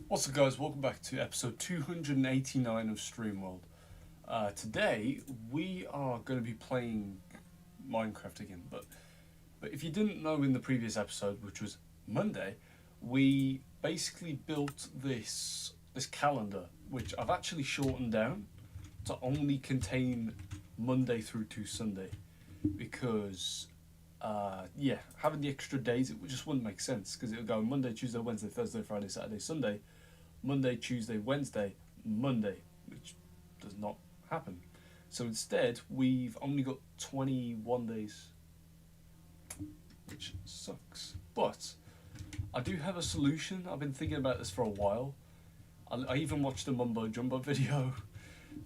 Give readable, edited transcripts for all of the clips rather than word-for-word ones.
What's up, guys? Welcome back to episode 289 of StreamWorld. Today we are going to be playing Minecraft again, but if you didn't know, in the previous episode, which was Monday, we basically built this calendar, which I've actually shortened down to only contain Monday through to Sunday, because having the extra days, it just wouldn't make sense, because it would go Monday, Tuesday, Wednesday, Thursday, Friday, Saturday, Sunday, Monday, Tuesday, Wednesday, Monday, which does not happen. So instead, we've only got 21 days, which sucks. But I do have a solution. I've been thinking about this for a while. I even watched a Mumbo Jumbo video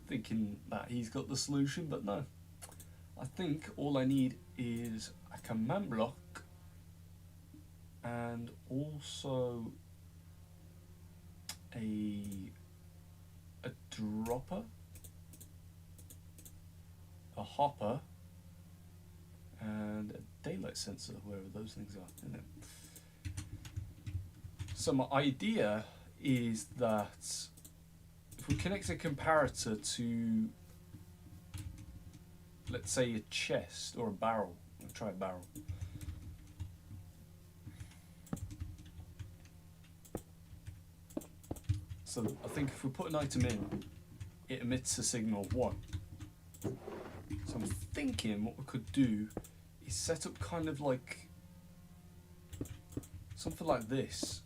thinking that he's got the solution, but no. I think all I need is a command block and also a dropper, a hopper, and a daylight sensor, wherever those things are in it. So my idea is that if we connect a comparator to, let's say, a chest or a barrel, I'll try a barrel. So I think if we put an item in, it emits a signal of 1. So I'm thinking what we could do is set up kind of like something like this,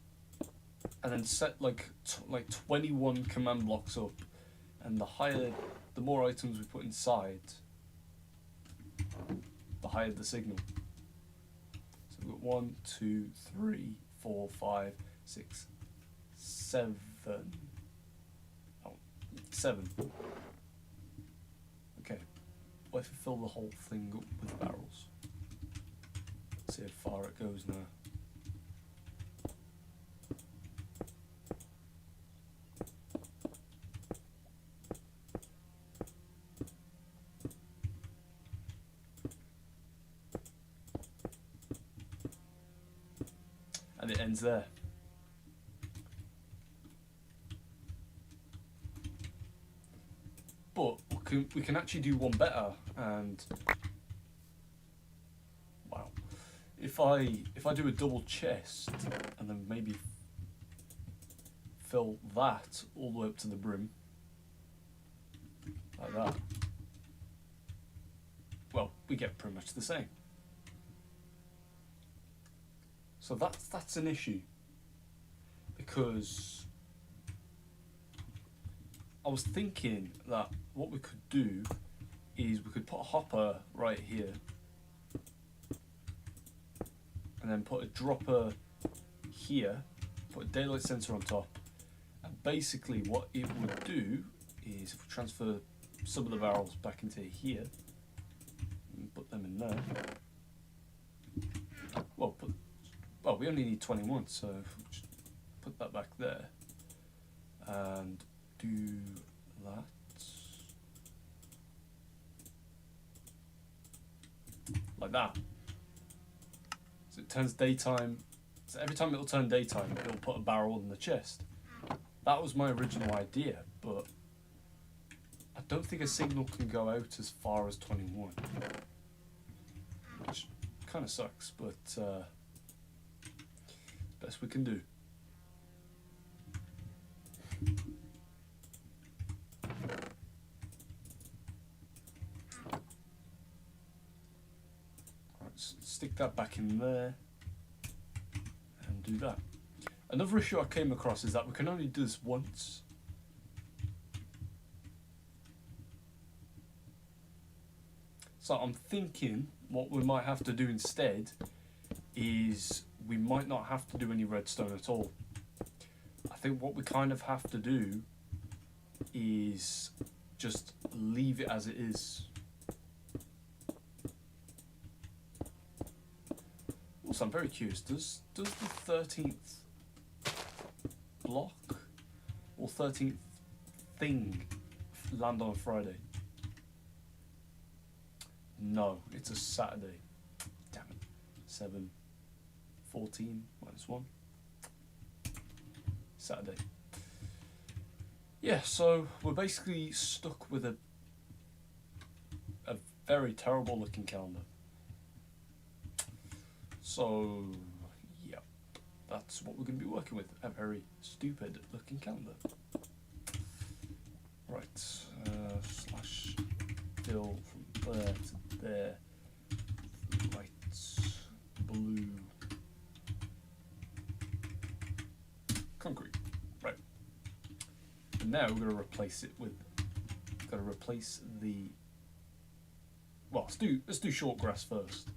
and then set like 21 command blocks up, and the more items we put inside, the higher the signal. So we've got 1, 2, 3, 4, 5, 6, 7. Oh, 7. Okay. What if we fill the whole thing up with barrels? See how far it goes now. And it ends there. But we can actually do one better, and wow, if I do a double chest and then maybe fill that all the way up to the brim like that, well, we get pretty much the same. So that's an issue, because I was thinking that what we could do is we could put a hopper right here, and then put a dropper here, put a daylight sensor on top, and basically what it would do is, if we transfer some of the barrels back into here and put them in there, well, we only need 21, so if we just put that back there and do that. Like that. So it turns daytime. So every time it'll turn daytime, it'll put a barrel in the chest. That was my original idea, but I don't think a signal can go out as far as 21. Which kind of sucks, but best we can do. Stick that back in there and do that. Another issue I came across is that we can only do this once. So I'm thinking what we might have to do instead is we might not have to do any redstone at all. I think what we kind of have to do is just leave it as it is. Also, I'm very curious, does the 13th block or 13th thing land on a Friday? No, it's a Saturday. Damn it. 7, 14 minus 1. Saturday. Yeah, so we're basically stuck with a very terrible looking calendar. So, yeah, that's what we're going to be working with, a very stupid looking calendar. Right, slash fill from there to there, light blue, concrete, right. And now we're going to replace it with, got to replace the, well, let's do short grass first.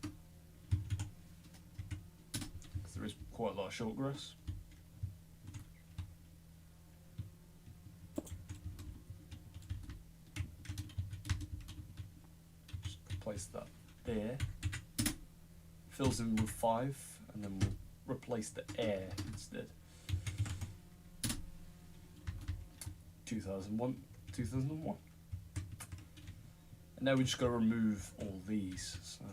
Because there is quite a lot of short grass. Just replace that there. Fills in with 5, and then we'll replace the air instead. 2001. And now we just got to remove all these. So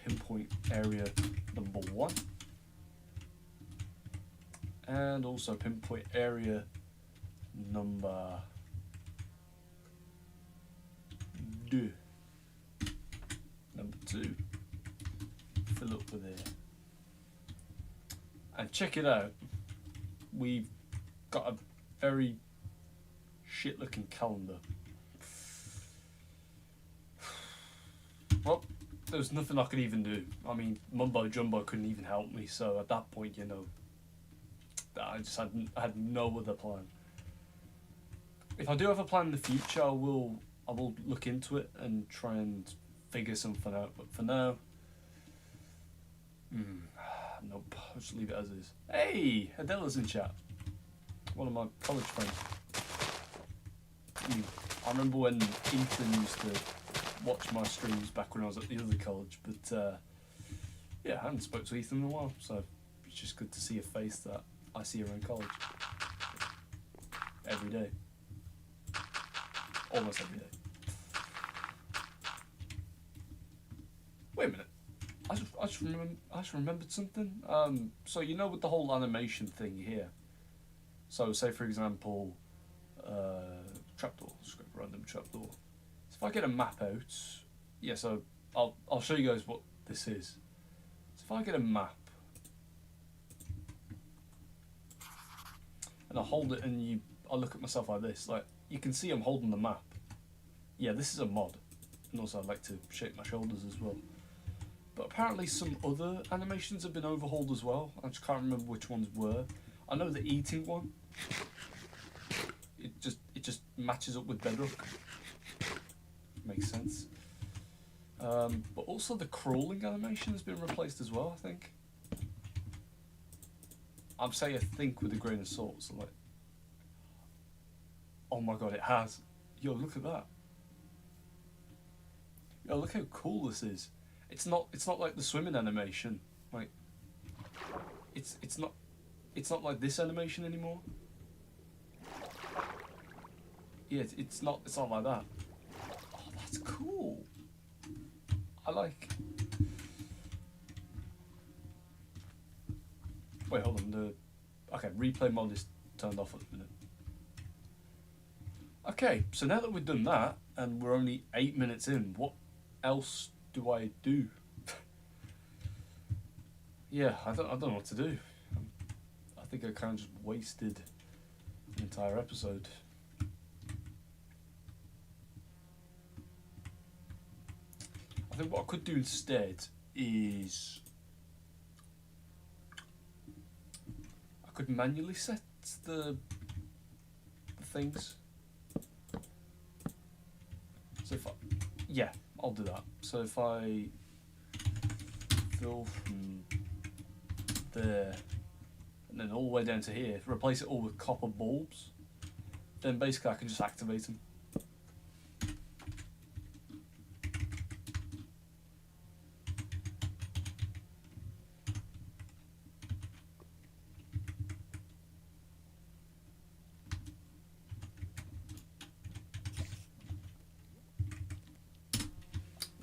pinpoint area number 1, and also pinpoint area number 2. Number 2. Fill up with air. And check it out. We've got a very shit looking calendar. Well, there was nothing I could even do. I mean, Mumbo Jumbo couldn't even help me, so at that point, you know, I just had no other plan. If I do have a plan in the future, I will look into it and try and figure something out. But for now, nope. I'll just leave it as is. Hey, Adela's in chat. One of my college friends. I remember when Ethan used to watch my streams back when I was at the other college, but yeah, I haven't spoke to Ethan in a while, so it's just good to see a face that I see around college every day, almost every day. Wait a minute, I just remembered something. So you know, with the whole animation thing here. So say for example, trapdoor, just go random trapdoor. So if I get a map out, yeah. So I'll show you guys what this is. So if I get a map and I hold it and I look at myself like this, like you can see I'm holding the map. Yeah, this is a mod, and also I like to shake my shoulders as well. But apparently some other animations have been overhauled as well. I just can't remember which ones were. I know the eating one. It just matches up with Bedrock. Makes sense. But also the crawling animation has been replaced as well, I think. I'm saying I think with a grain of salt, so like, oh my god, it has. Yo, look at that. Yo, look how cool this is. It's not like the swimming animation. Like, it's not like this animation anymore. Yeah, it's not like that. Oh, that's cool. I like. Wait, hold on. Okay, replay mode is turned off at the minute. Okay, so now that we've done that and we're only 8 minutes in, what else do I do? Yeah, I don't know what to do. I think I kind of just wasted an entire episode. I think what I could do instead is I could manually set the things. So if yeah, I'll do that. So if I fill from there and then all the way down to here, replace it all with copper bulbs, then basically I can just activate them.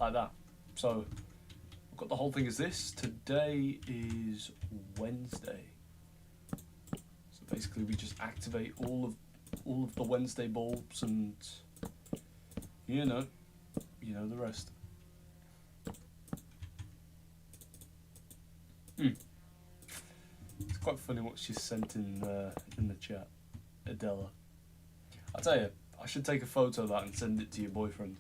Like that. So I've got the whole thing as this. Today is Wednesday. So basically we just activate all all of the Wednesday bulbs, and you know the rest. It's quite funny what she sent in the chat, Adela. I tell you, I should take a photo of that and send it to your boyfriend.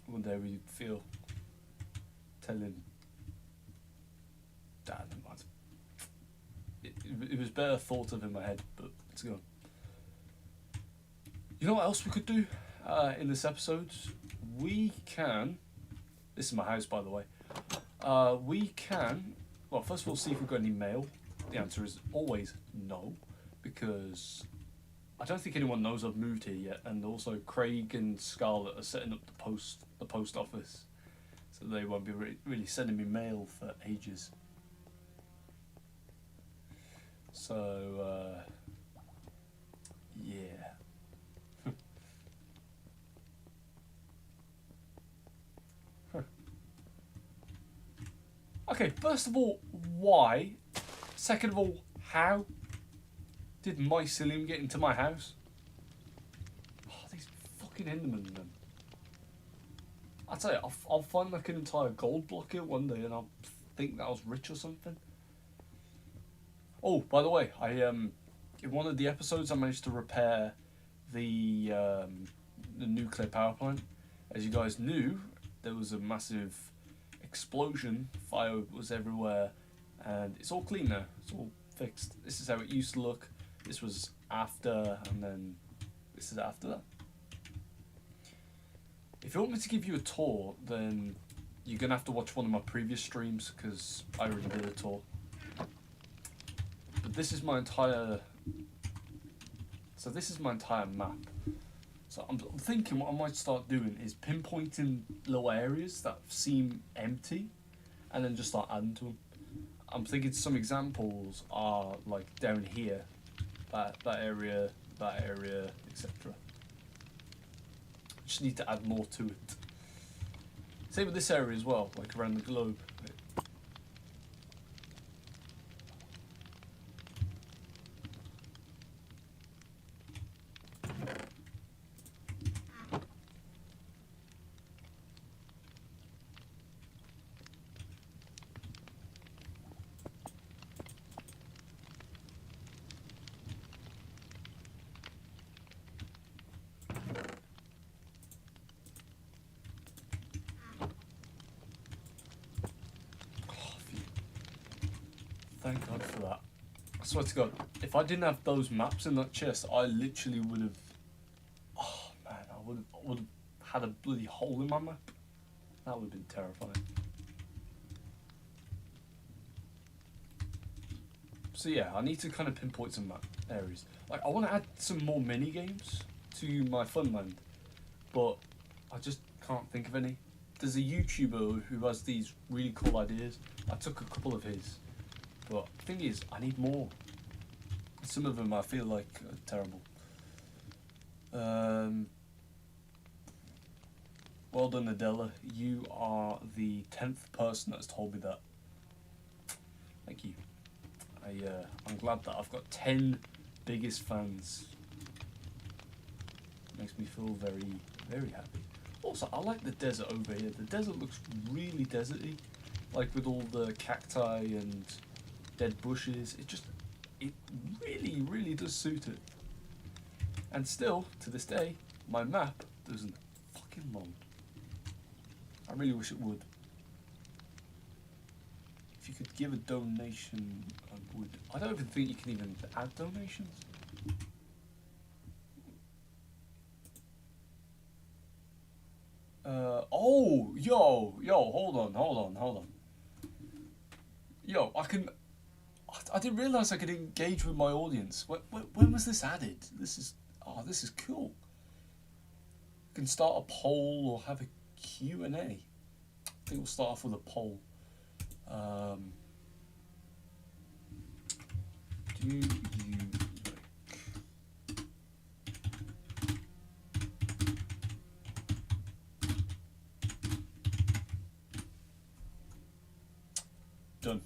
One day we feel telling Dad. It was better thought of in my head, but it's gone. You know what else we could do in this episode? We can. This is my house, by the way. We can. Well, first of all, see if we've got any mail. The answer is always no, because I don't think anyone knows I've moved here yet, and also Craig and Scarlett are setting up the post office, so they won't be really sending me mail for ages. So yeah. Okay, first of all, why? Second of all, how did mycelium get into my house? Oh, these fucking Endermen, man. I tell you, I'll find like an entire gold block here one day, and I'll think that I was rich or something. Oh, by the way, I in one of the episodes I managed to repair the nuclear power plant. As you guys knew, there was a massive explosion, fire was everywhere, and it's all clean now, it's all fixed. This is how it used to look. This was after, and then this is after that. If you want me to give you a tour, then you're gonna have to watch one of my previous streams, because I already did a tour. But this is my entire map. So I'm thinking what I might start doing is pinpointing little areas that seem empty, and then just start adding to them. I'm thinking some examples are like down here, that area, etc. Just need to add more to it. Same with this area as well, like around the globe. Thank God for that. I swear to God, if I didn't have those maps in that chest, I literally would have. Oh man, I would have had a bloody hole in my map. That would have been terrifying. So yeah, I need to kind of pinpoint some map areas. Like, I want to add some more mini games to my Funland, but I just can't think of any. There's a YouTuber who has these really cool ideas. I took a couple of his. But the thing is, I need more. Some of them I feel like are terrible. Well done, Adela. You are the 10th person that's told me that. Thank you. I'm glad that I've got 10 biggest fans. Makes me feel very, very happy. Also, I like the desert over here. The desert looks really deserty, like with all the cacti and dead bushes. It really, really does suit it. And still, to this day, my map doesn't fucking load. I really wish it would. If you could give a donation, I would. I don't even think you can even add donations. Oh, yo, hold on. Yo, I didn't realise I could engage with my audience. When was this added? This is cool. You can start a poll or have a Q&A. I think we'll start off with a poll. Do you like... Done.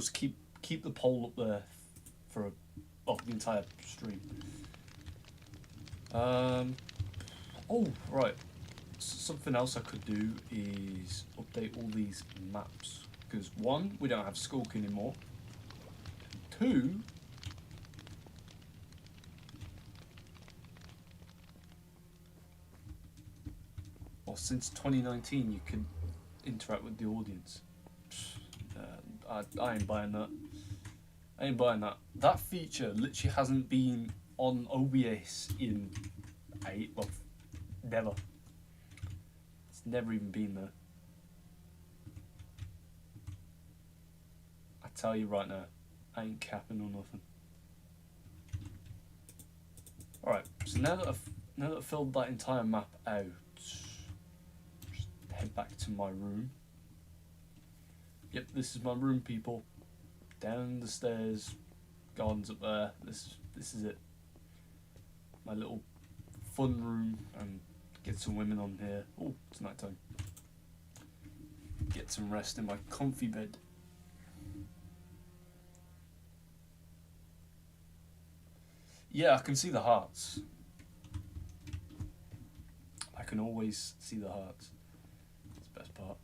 was keep the poll up there for the entire stream. Oh right, something else I could do is update all these maps, because one, we don't have Skulk anymore. Two, well, since 2019 you can interact with the audience. I ain't buying that. I ain't buying that. That feature literally hasn't been on OBS in never. It's never even been there. I tell you right now, I ain't capping or nothing. Alright, so now that I've filled that entire map out, just head back to my room. Yep, this is my room, people. Down the stairs, gardens up there. This is it. My little fun room, and get some women on here. Oh, it's night time. Get some rest in my comfy bed. Yeah, I can see the hearts. I can always see the hearts. That's the best part.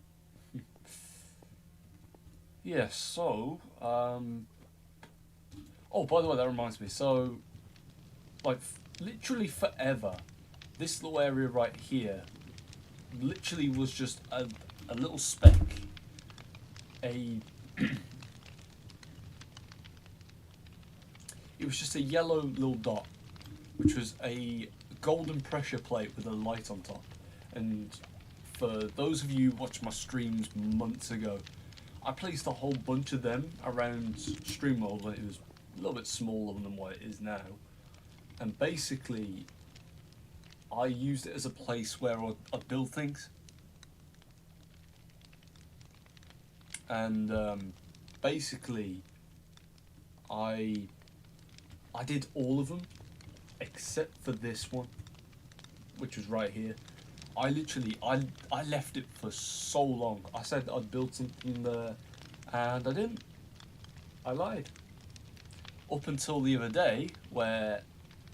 Yeah, so, oh, by the way, that reminds me, so, like, literally forever, this little area right here, literally was just a little speck, it was just a yellow little dot, which was a golden pressure plate with a light on top, and for those of you who watched my streams months ago, I placed a whole bunch of them around StreamWorld when it was a little bit smaller than what it is now. And basically, I used it as a place where I'd build things. And basically, I did all of them, except for this one, which was right here. I left it for so long. I said I'd build something there, and I didn't. I lied. Up until the other day, where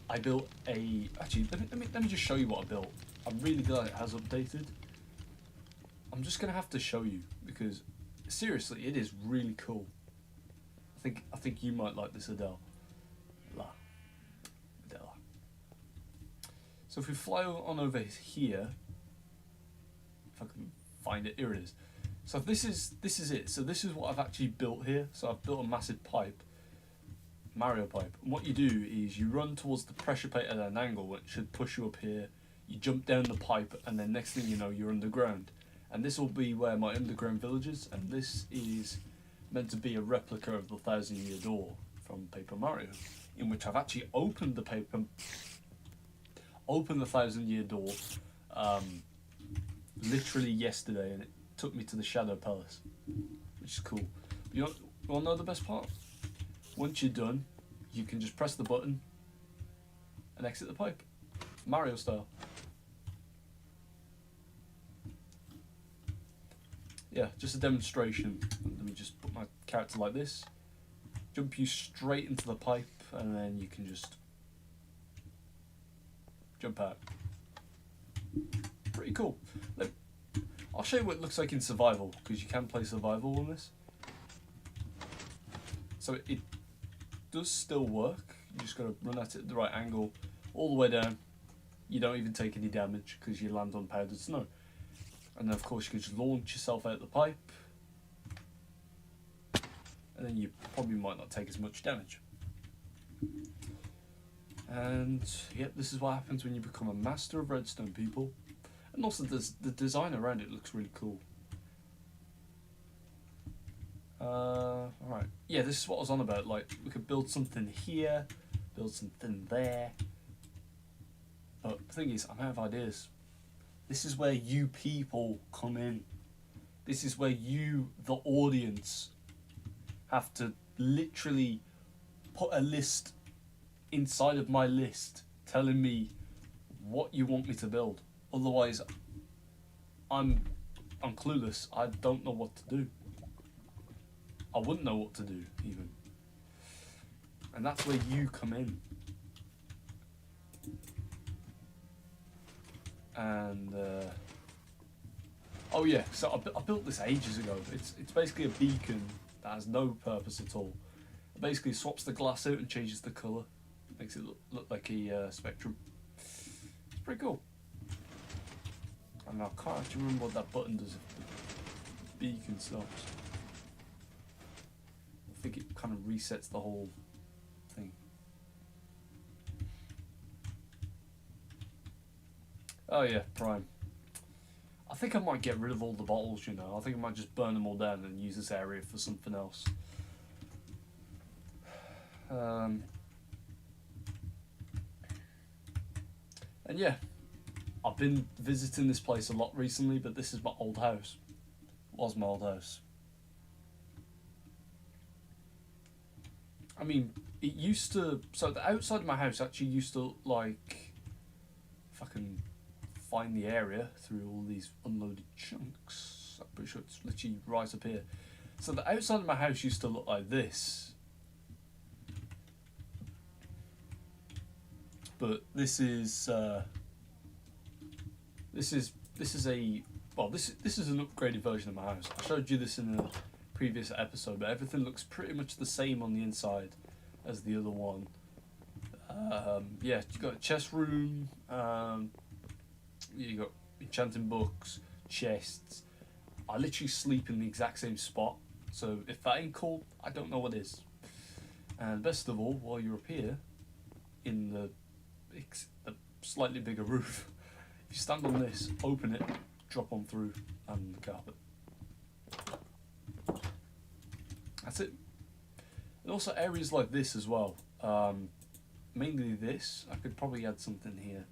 I built a... Actually, let me just show you what I built. I'm really glad it has updated. I'm just gonna have to show you, because seriously, it is really cool. I think you might like this, Adele. Adele. So if we fly on over here. If I can find it, here it is. So this is it. So this is what I've actually built here. So I've built a massive pipe, Mario pipe. And what you do is you run towards the pressure plate at an angle, which should push you up here. You jump down the pipe, and then next thing you know, you're underground. And this will be where my underground village is. And this is meant to be a replica of the 1,000-Year Door from Paper Mario, in which I've actually opened the 1,000-Year Door. Literally yesterday, and it took me to the Shadow Palace, which is cool. But you want to know the best part? Once you're done, you can just press the button and exit the pipe, Mario style. Yeah, just a demonstration. Let me just put my character like this, jump you straight into the pipe, and then you can just jump out. Pretty cool. I'll show you what it looks like in survival, because you can play survival on this. So it does still work. You just got to run at it at the right angle, all the way down. You don't even take any damage because you land on powdered snow. And then of course you can just launch yourself out the pipe, and then you probably might not take as much damage. And yep, this is what happens when you become a master of redstone, people. And also the design around it looks really cool. Alright. Yeah, this is what I was on about. Like, we could build something here, build something there. But the thing is, I'm out of ideas. This is where you people come in. This is where you, the audience, have to literally put a list inside of my list telling me what you want me to build. Otherwise, I'm clueless. I don't know what to do. I wouldn't know what to do even. And that's where you come in. And oh yeah, so I built this ages ago. It's basically a beacon that has no purpose at all. It basically swaps the glass out and changes the colour. Makes it look like a spectrum. It's pretty cool. And I can't actually remember what that button does if the beacon stops. I think it kind of resets the whole thing. Oh yeah, Prime. I think I might get rid of all the bottles, you know. I think I might just burn them all down and use this area for something else. And yeah, I've been visiting this place a lot recently, but this is my old house. Was my old house. I mean, it used to. So the outside of my house actually used to like, if I can find the area through all these unloaded chunks. I'm pretty sure it's literally right up here. So the outside of my house used to look like this. But this is a well, this is an upgraded version of my house. I showed you this in a previous episode, but everything looks pretty much the same on the inside as the other one. Yeah, you got a chest room. You got enchanting books, chests. I literally sleep in the exact same spot. So if that ain't cool, I don't know what is. And best of all, while you're up here, in the slightly bigger roof, if you stand on this, open it, drop on through, and the carpet. That's it. And also areas like this as well. Mainly this. I could probably add something here.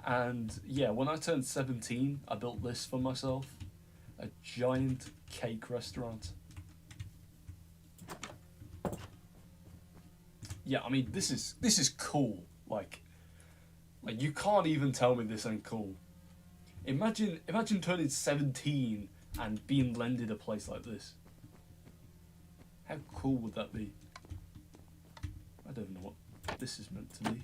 And yeah, when I turned 17, I built this for myself. A giant cake restaurant. Yeah, I mean this is cool. Like you can't even tell me this ain't cool. Imagine turning 17 and being lended a place like this. How cool would that be? I don't know what this is meant to be.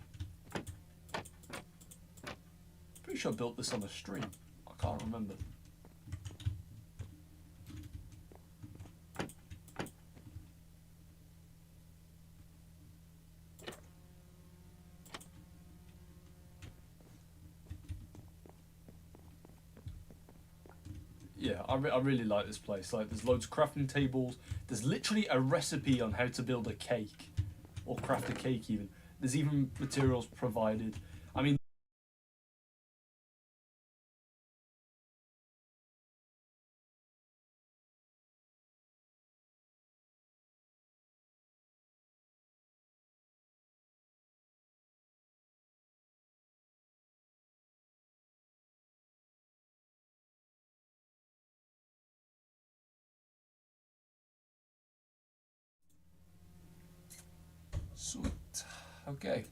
Pretty sure I built this on a stream. I can't remember. Yeah, I really like this place. Like, there's loads of crafting tables. There's literally a recipe on how to build a cake, or craft a cake even. There's even materials provided. I mean, sweet. Okay.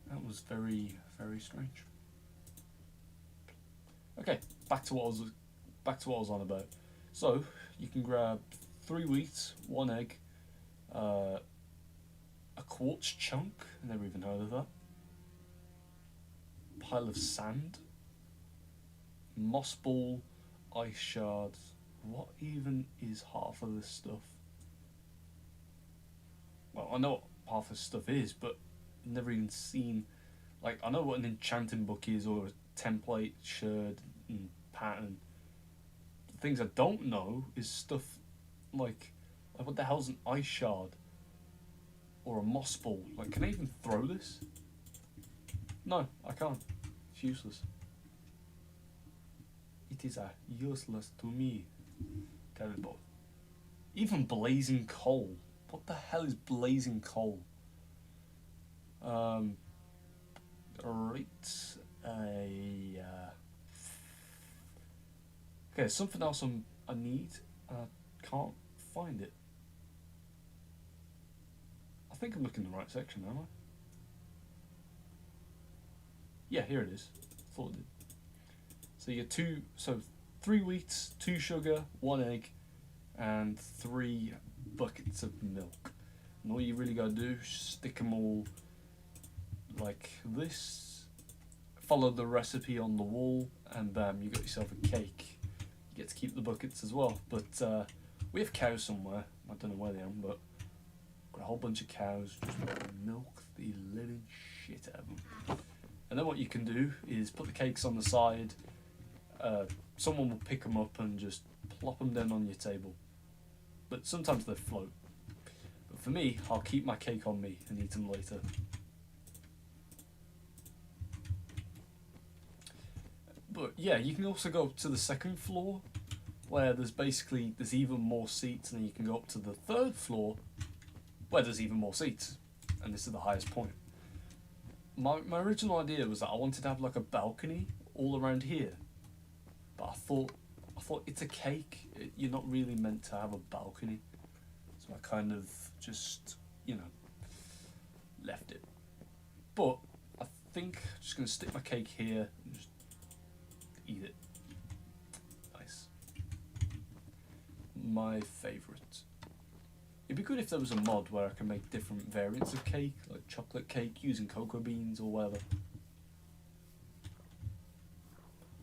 That was very, very strange. Okay, back to what I was on about. So you can grab 3 wheat, 1 egg, a quartz chunk. I never even heard of that. Pile of sand, moss ball, ice shards. What even is half of this stuff? Well, I know what half this stuff is, but I've never even seen. Like, I know what an enchanting book is, or a template, shard, and pattern. The things I don't know is stuff like what the hell's an ice shard? Or a moss ball? Like, can I even throw this? No, I can't. It's useless. It is useless to me. Terrible. Even blazing coal. What the hell is blazing coal? Right. Okay, something else I need. I can't find it. I think I'm looking in the right section, am I? Yeah, here it is. Thought it did. So you get 3 wheats, 2 sugar, 1 egg, and 3 buckets of milk. And all you really gotta do is stick them all like this, follow the recipe on the wall, and bam, you got yourself a cake. You get to keep the buckets as well. But we have cows somewhere. I don't know where they are, but got a whole bunch of cows. Just milk the living shit out of them. And then what you can do is put the cakes on the side. Someone will pick them up and just plop them down on your table. But sometimes they float. But for me, I'll keep my cake on me and eat them later. But yeah, you can also go up to the second floor, where there's even more seats, and then you can go up to the third floor, where there's even more seats, and this is the highest point. My original idea was that I wanted to have like a balcony all around here, but I thought it's a cake. You're not really meant to have a balcony, so I kind of just left it. But I think I'm just gonna stick my cake here and just eat it. Nice. My favourite. It'd be good if there was a mod where I can make different variants of cake, like chocolate cake using cocoa beans or whatever.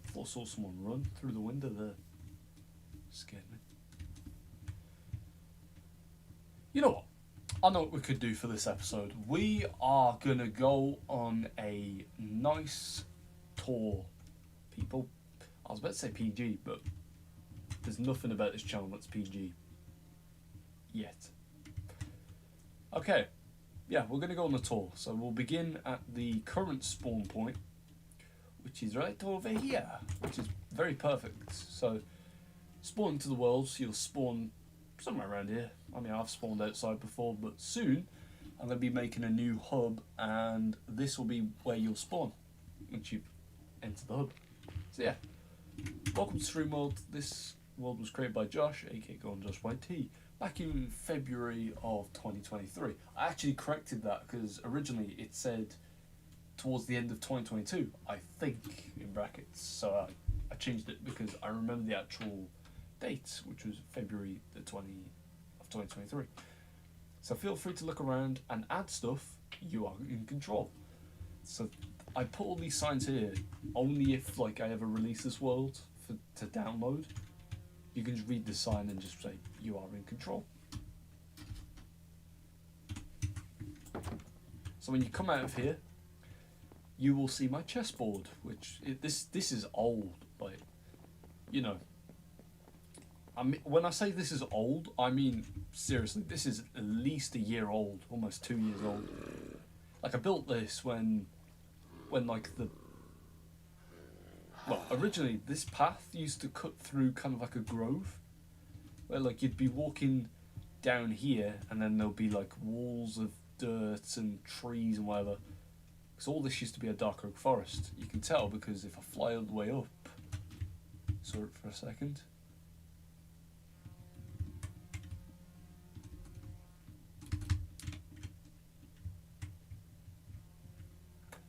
I thought I saw someone run through the window there. Scared me. You know what? I know what we could do for this episode. We are gonna go on a nice tour. People, I was about to say PG, but there's nothing about this channel that's PG yet. Okay, yeah, we're gonna go on the tour. So we'll begin at the current spawn point, which is right over here, which is very perfect. So spawn into the worlds, you'll spawn somewhere around here. I mean, I've spawned outside before, but soon I'm gonna be making a new hub, and this will be where you'll spawn once you enter the hub. So yeah, welcome to StreamWorld. This world was created by Josh, aka GoldenJoshYT, back in February of 2023. I actually corrected that because originally it said towards the end of 2022, I think, in brackets. So I changed it because I remember the actual date, which was February the 20th of 2023. So feel free to look around and add stuff. You are in control. So I put all these signs here only if I ever release this world to download. You can just read the sign and just say you are in control. So when you come out of here, you will see my chessboard, which this is old, like, I mean, when I say this is old, I mean seriously, this is at least a year old, almost 2 years old. Like, I built this when originally this path used to cut through kind of like a grove, where you'd be walking down here and then there'll be walls of dirt and trees and whatever. Because all this used to be a dark oak forest. You can tell because if I fly all the way up, saw it for a second.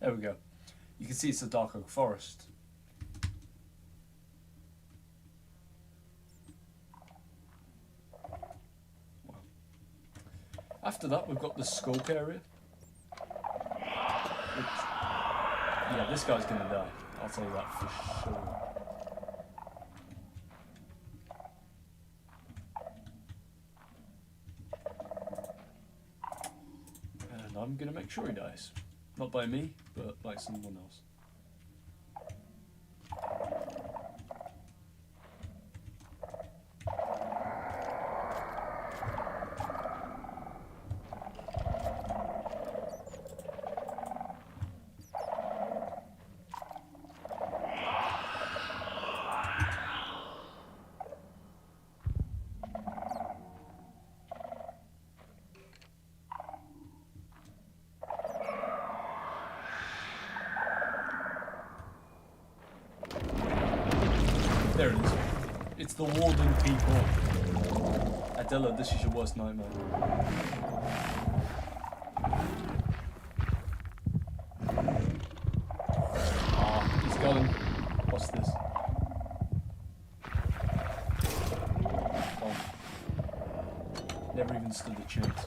There we go. You can see it's a dark oak forest. Wow. After that, we've got the scope area. Yeah, this guy's gonna die. I'll tell you that for sure. And I'm gonna make sure he dies. Not by me, but by someone else. There it is. It's the warden people. Adela, this is your worst nightmare. Ah, he's going. What's this? never even stood a chance.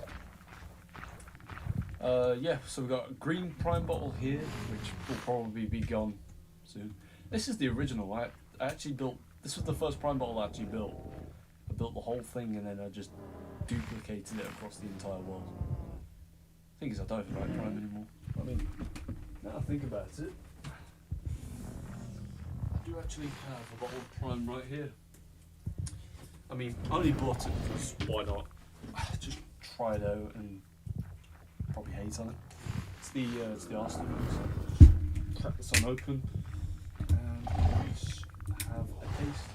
Yeah, so we've got a green prime bottle here, which will probably be gone soon. This is the original. I actually built. This was the first prime bottle I actually built. I built the whole thing and then I just duplicated it across the entire world. Thing is, I don't even like prime anymore. I mean, now I think about it, I do actually have a bottle of prime right here. I mean, I only bought it because why not? Just try it out and probably hate on it. It's the Arsenal one. Crack this on open and just have a taste.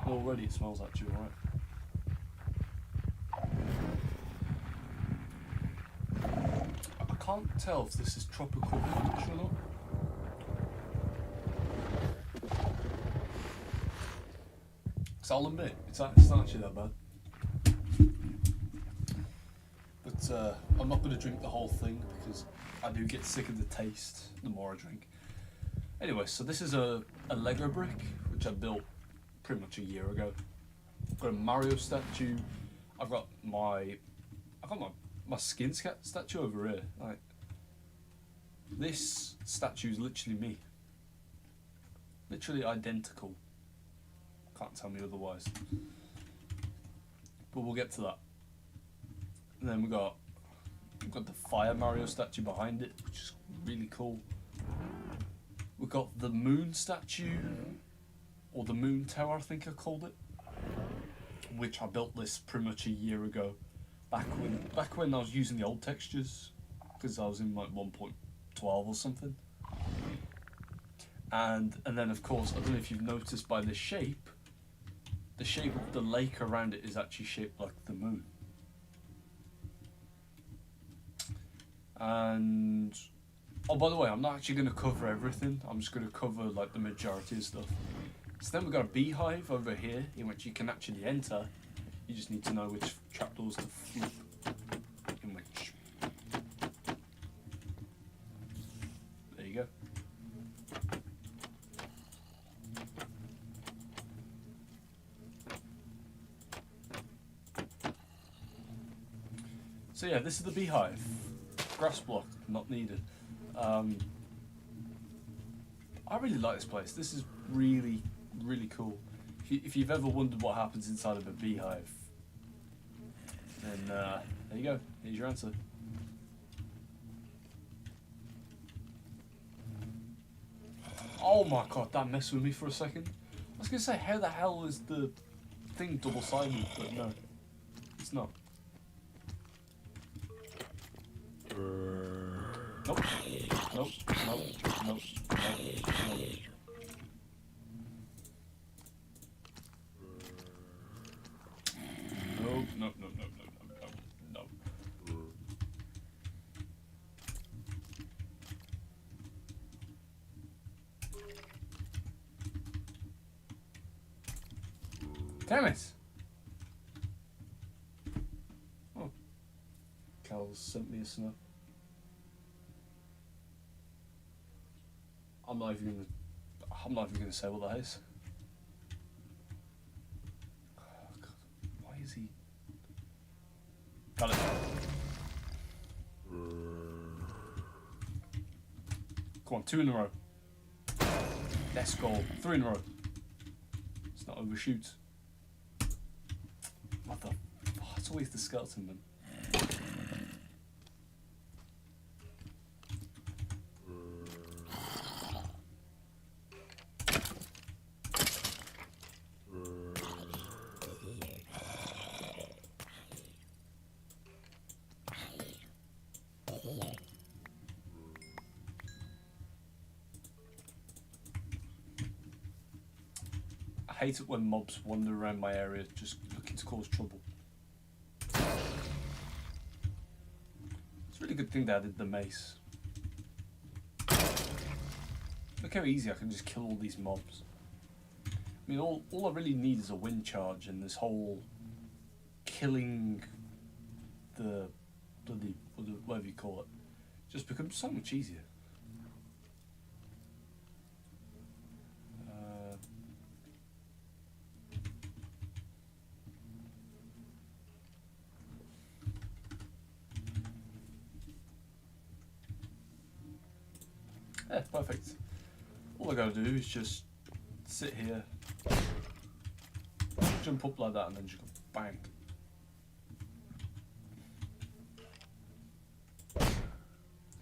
Already it smells actually alright. I can't tell if this is tropical English or not. So I'll admit, it's not actually that bad. But I'm not going to drink the whole thing because I do get sick of the taste the more I drink. Anyway, so this is a Lego brick which I built pretty much a year ago. I've got a Mario statue. I've got my skin statue over here. Like, this statue is literally me. Literally identical. Can't tell me otherwise. But we'll get to that. And then we've got the Fire Mario statue behind it, which is really cool. We've got the Moon statue, or the Moon Tower, I think I called it, which I built this pretty much a year ago, back when I was using the old textures, because I was in like 1.12 or something. And then of course, I don't know if you've noticed by the shape of the lake around it is actually shaped like the moon. And oh, by the way, I'm not actually going to cover everything. I'm just going to cover like the majority of stuff. So then we've got a beehive over here in which you can actually enter. You just need to know which trapdoors to flip in which. There you go. So yeah, this is the beehive. Grass block, not needed. I really like this place. This is really, really cool. If you've ever wondered what happens inside of a beehive, then there you go. Here's your answer. Oh my god, that messed with me for a second. I was going to say, how the hell is the thing double-sided? But no, it's not. Nope. Nope. Nope. Nope. Nope. Nope. Nope. Nope. Nope. Nope. Nope. Nope. Nope. Damn it! Oh. Cal sent me a snap. I'm not even gonna say what that is. Oh, God. Why is he? Got it. Come on, 2 in a row. Let's go. 3 in a row. Let's not overshoot. What the? Oh, it's always the skeleton man. I hate it when mobs wander around my area just looking to cause trouble. It's a really good thing that I did the mace. Look how easy I can just kill all these mobs. I mean, all I really need is a wind charge, and this whole killing the whatever you call it just becomes so much easier. Yeah, perfect. All I gotta do is just sit here, jump up like that, and then just go bang.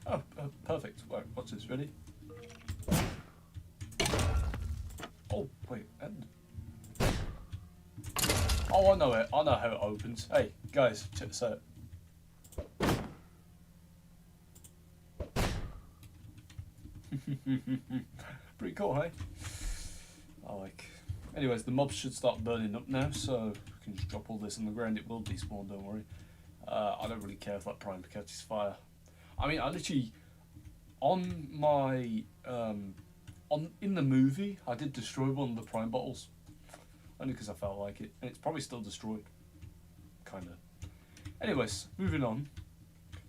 Oh, perfect. Right, watch this. Ready? Oh, wait. And... oh, I know it. I know how it opens. Hey, guys, check this out. Pretty cool, hey? I like. Anyways, the mobs should start burning up now, so we can just drop all this on the ground. It will despawn, don't worry. I don't really care if that prime catches fire. I mean, I literally, on my, in the movie, I did destroy one of the prime bottles. Only because I felt like it. And it's probably still destroyed. Kinda. Anyways, moving on.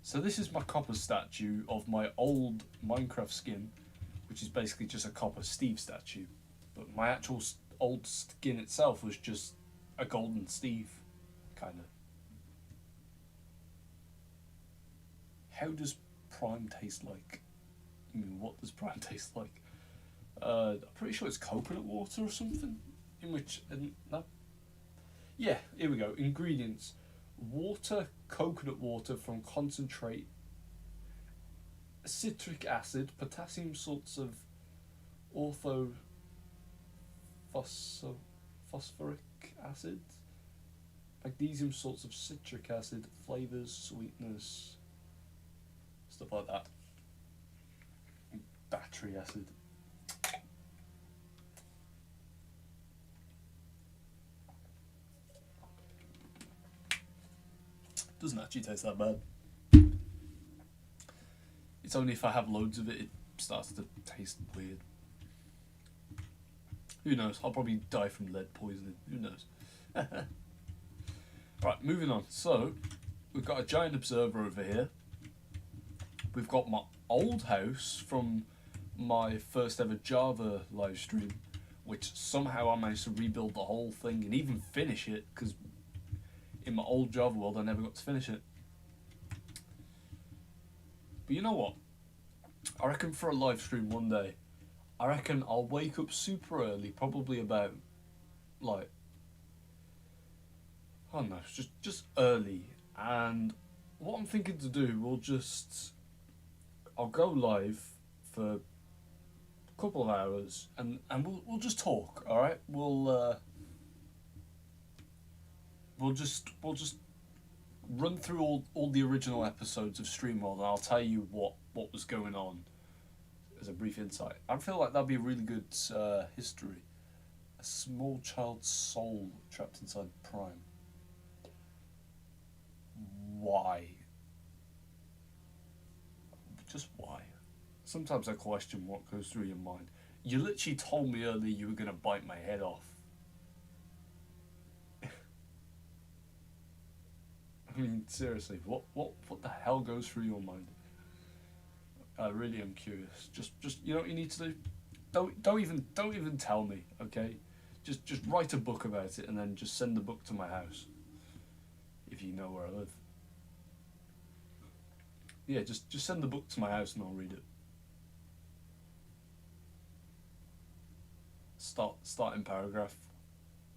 So this is my copper statue of my old Minecraft skin, which is basically just a copper Steve statue. But my actual old skin itself was just a golden Steve, kinda. How does prime taste like? I mean, what does prime taste like? I'm pretty sure it's coconut water or something. In which, no. Yeah, here we go. Ingredients: water, coconut water from concentrate, citric acid, potassium salts of phosphoric acid, magnesium salts of citric acid, flavors, sweetness, stuff like that. Battery acid. Doesn't actually taste that bad. It's only if I have loads of it, it starts to taste weird. Who knows? I'll probably die from lead poisoning. Who knows? Right, moving on. So, we've got a giant observer over here. We've got my old house from my first ever Java live stream, which somehow I managed to rebuild the whole thing and even finish it, because in my old Java world I never got to finish it. But you know what? I reckon for a live stream one day, I reckon I'll wake up super early, probably about, like, I don't know, just early, and what I'm thinking to do, I'll go live for a couple of hours, and we'll just talk, alright? We'll just run through all the original episodes of StreamWorld, and I'll tell you what was going on as a brief insight. I feel like that'd be a really good history. A small child's soul trapped inside Prime. Why? Just why? Sometimes I question what goes through your mind. You literally told me earlier you were going to bite my head off. I mean, seriously, what the hell goes through your mind? I really am curious. Just you know what you need to do? Don't even tell me, okay? Just write a book about it and then just send the book to my house. If you know where I live. Yeah, just send the book to my house and I'll read it. Starting paragraph.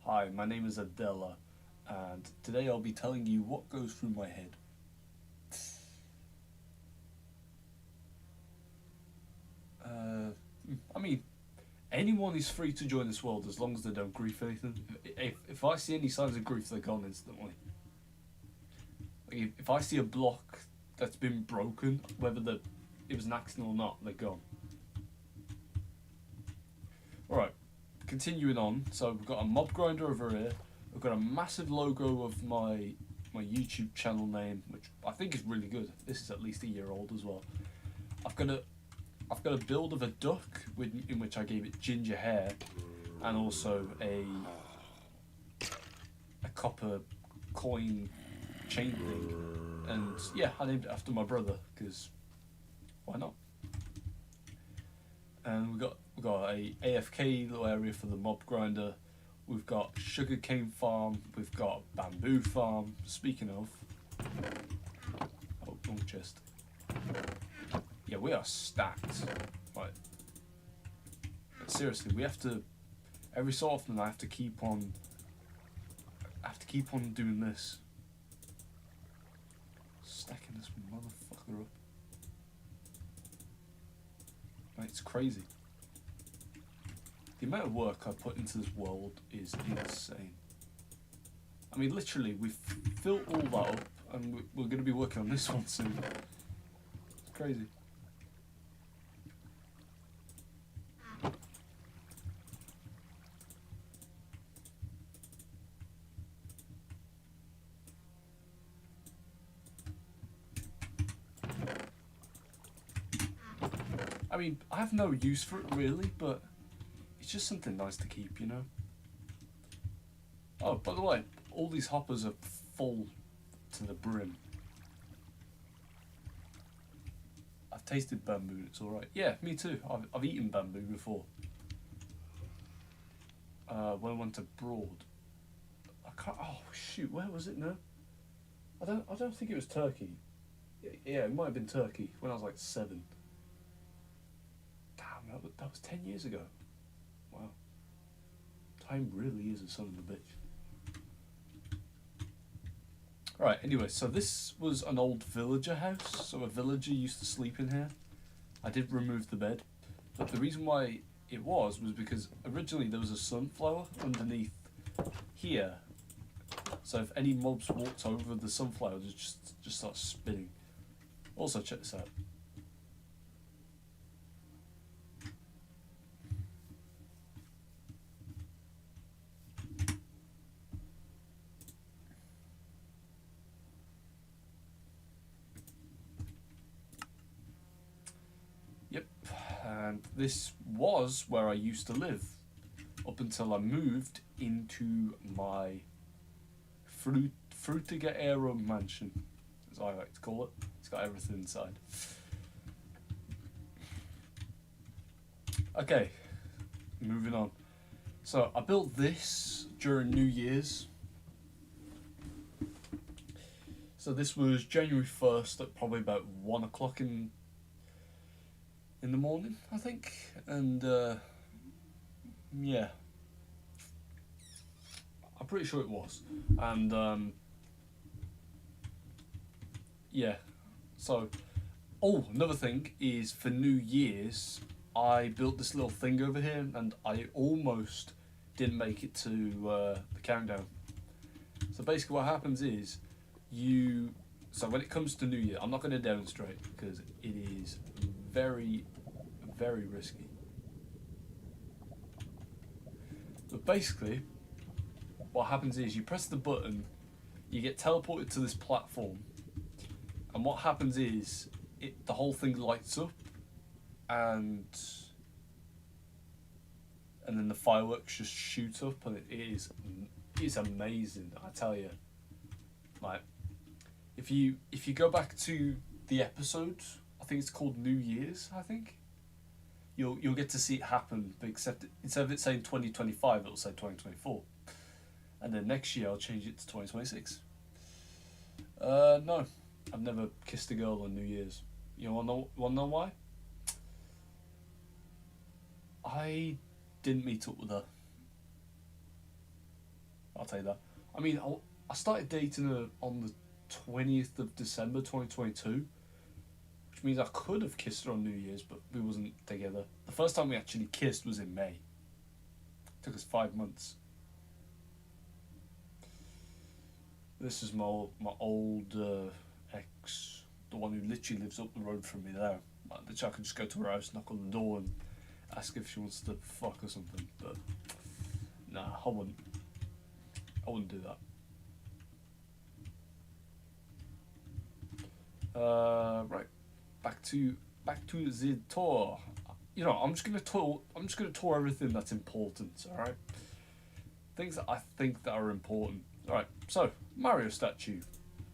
Hi, my name is Adela, and today I'll be telling you what goes through my head. I mean, anyone is free to join this world as long as they don't grief anything. If I see any signs of grief, they're gone instantly. Like if I see a block that's been broken, whether it was an accident or not, they're gone. Alright, continuing on. So we've got a mob grinder over here. We've got a massive logo of my YouTube channel name, which I think is really good. This is at least a year old as well. I've got a build of a duck in which I gave it ginger hair, and also a copper coin chain thing. And yeah, I named it after my brother, because why not? And we've got a AFK little area for the mob grinder. We've got sugarcane farm. We've got bamboo farm. Speaking of, oh, wrong chest. Yeah, we are stacked. Right. But seriously, we have to. Every so often, I have to keep on. I have to keep on doing this. Stacking this motherfucker up. Right, it's crazy. The amount of work I put into this world is insane. I mean, literally, we've filled all that up, and we're going to be working on this one soon. It's crazy. I mean, I have no use for it really, but it's just something nice to keep, you know? Oh, by the way, all these hoppers are full to the brim. I've tasted bamboo, it's alright. Yeah, me too. I've eaten bamboo before. When I went abroad. I can't, oh shoot, where was it now? I don't think it was Turkey. Yeah, it might have been Turkey when I was like 7. Damn, that was 10 years ago. Wow. Time really is a son of a bitch. Alright, anyway, so this was an old villager house. So a villager used to sleep in here. I did remove the bed. But the reason why it was because originally there was a sunflower underneath here. So if any mobs walked over the sunflower, it just starts spinning. Also, check this out. Yep, and this was where I used to live up until I moved into my Frutiger mansion, as I like to call it. It's got everything inside. Okay, moving on. So I built this during New Year's. So this was January 1st at probably about 1 o'clock in the morning, I think. And yeah, I'm pretty sure it was. And yeah, so another thing is for New Year's I built this little thing over here, and I almost didn't make it to the countdown. So basically what happens is so when it comes to New Year, I'm not going to demonstrate because it is very, very risky. But basically what happens is you press the button, you get teleported to this platform, and what happens is the whole thing lights up, and then the fireworks just shoot up, and it's amazing, I tell you. Like, if you go back to the episode, I think it's called New Year's, I think, you'll get to see it happen, but except instead of it saying 2025, it'll say 2024. And then next year I'll change it to 2026. No, I've never kissed a girl on New Year's. You wanna know why? I didn't meet up with her. I'll tell you that. I mean, I started dating her on the 20th of December 2022, which means I could have kissed her on New Year's, but we wasn't together. The first time we actually kissed was in May. It took us 5 months. This is my old ex, the one who literally lives up the road from me there. Literally, I could just go to her house, knock on the door, and ask if she wants to fuck or something. But nah, I wouldn't do that. Right, back to the tour. You know, I'm just gonna tour everything that's important. All right, things that I think that are important. All right, so Mario statue.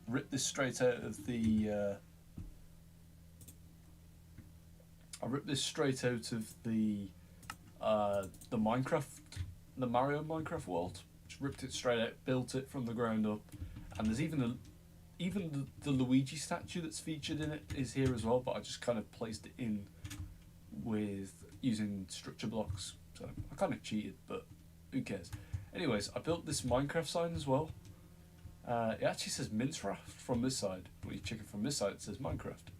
Rip this straight out of the. I ripped this straight out of the Mario Minecraft world. Just ripped it straight out, built it from the ground up, and there's even the Luigi statue that's featured in it is here as well. But I just kind of placed it in with using structure blocks. So I kind of cheated, but who cares? Anyways, I built this Minecraft sign as well. It actually says Minecraft from this side. When you check it from this side, it says Minecraft.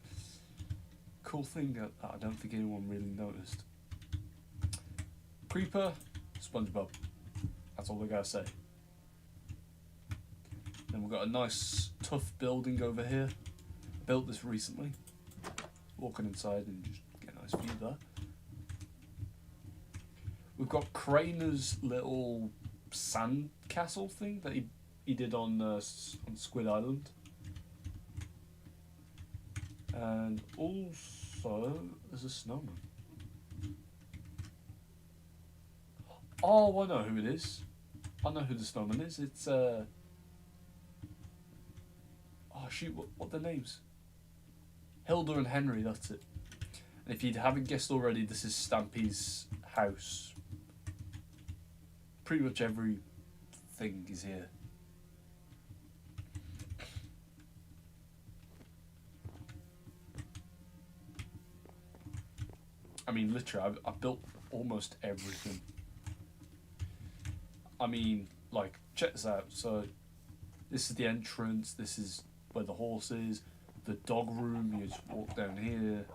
Cool thing that I don't think anyone really noticed. Creeper, SpongeBob. That's all I gotta say. Then we've got a nice tough building over here. Built this recently. Walking inside and just get a nice view there. We've got Craner's little sand castle thing that he did on Squid Island. And also there's a snowman. Oh, I know who it is. I know who the snowman is. It's oh shoot, what are the names? Hilda and Henry, that's it. And if you haven't guessed already, this is Stampy's house. Pretty much everything is here. I mean, literally, I built almost everything. I mean, like, check this out. So, this is the entrance. This is where the horse is. The dog room. You just walk down here.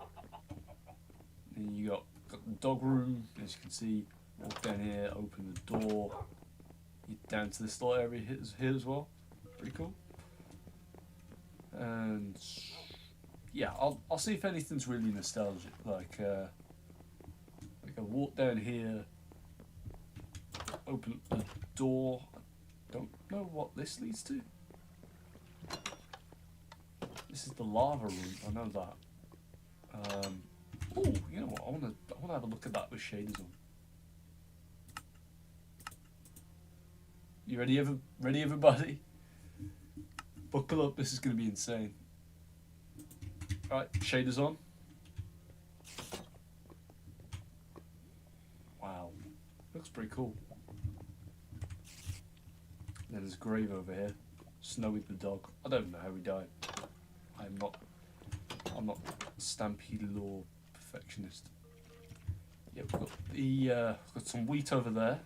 Then you got the dog room, as you can see. Walk down here, open the door. You down to this little area here as well. Pretty cool. And yeah, I'll see if anything's really nostalgic. Like I walk down here, open the door. I don't know what this leads to. This is the lava room. I know that. Oh, you know what? I wanna have a look at that with shaders on. You ready, everybody? Buckle up. This is gonna be insane. All right, shaders on. Wow, looks pretty cool. Then there's a grave over here. Snowy the dog. I don't know how he died. I'm not Stampede Law perfectionist. Yeah, we've got some wheat over there.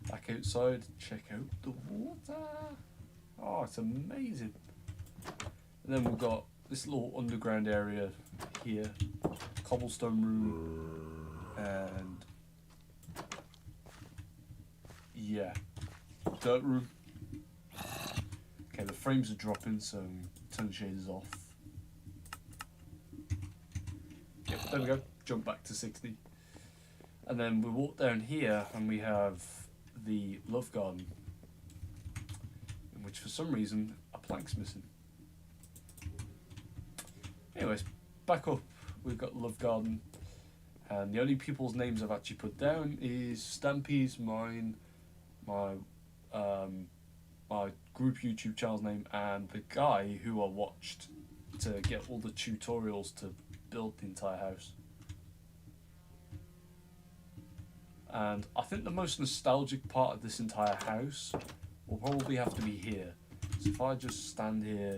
Back outside, check out the water. Oh, it's amazing. And then we've got this little underground area here, cobblestone room, and yeah, dirt room. Okay, the frames are dropping, so turn the shaders off. Yep, there we go. Jump back to 60. And then we walk down here and we have the love garden, in which for some reason a plank's missing. Anyways, back up, we've got love garden, and the only people's names I've actually put down is Stampy's, mine, my group YouTube channel's name, and the guy who I watched to get all the tutorials to build the entire house. And I think the most nostalgic part of this entire house will probably have to be here. So if I just stand here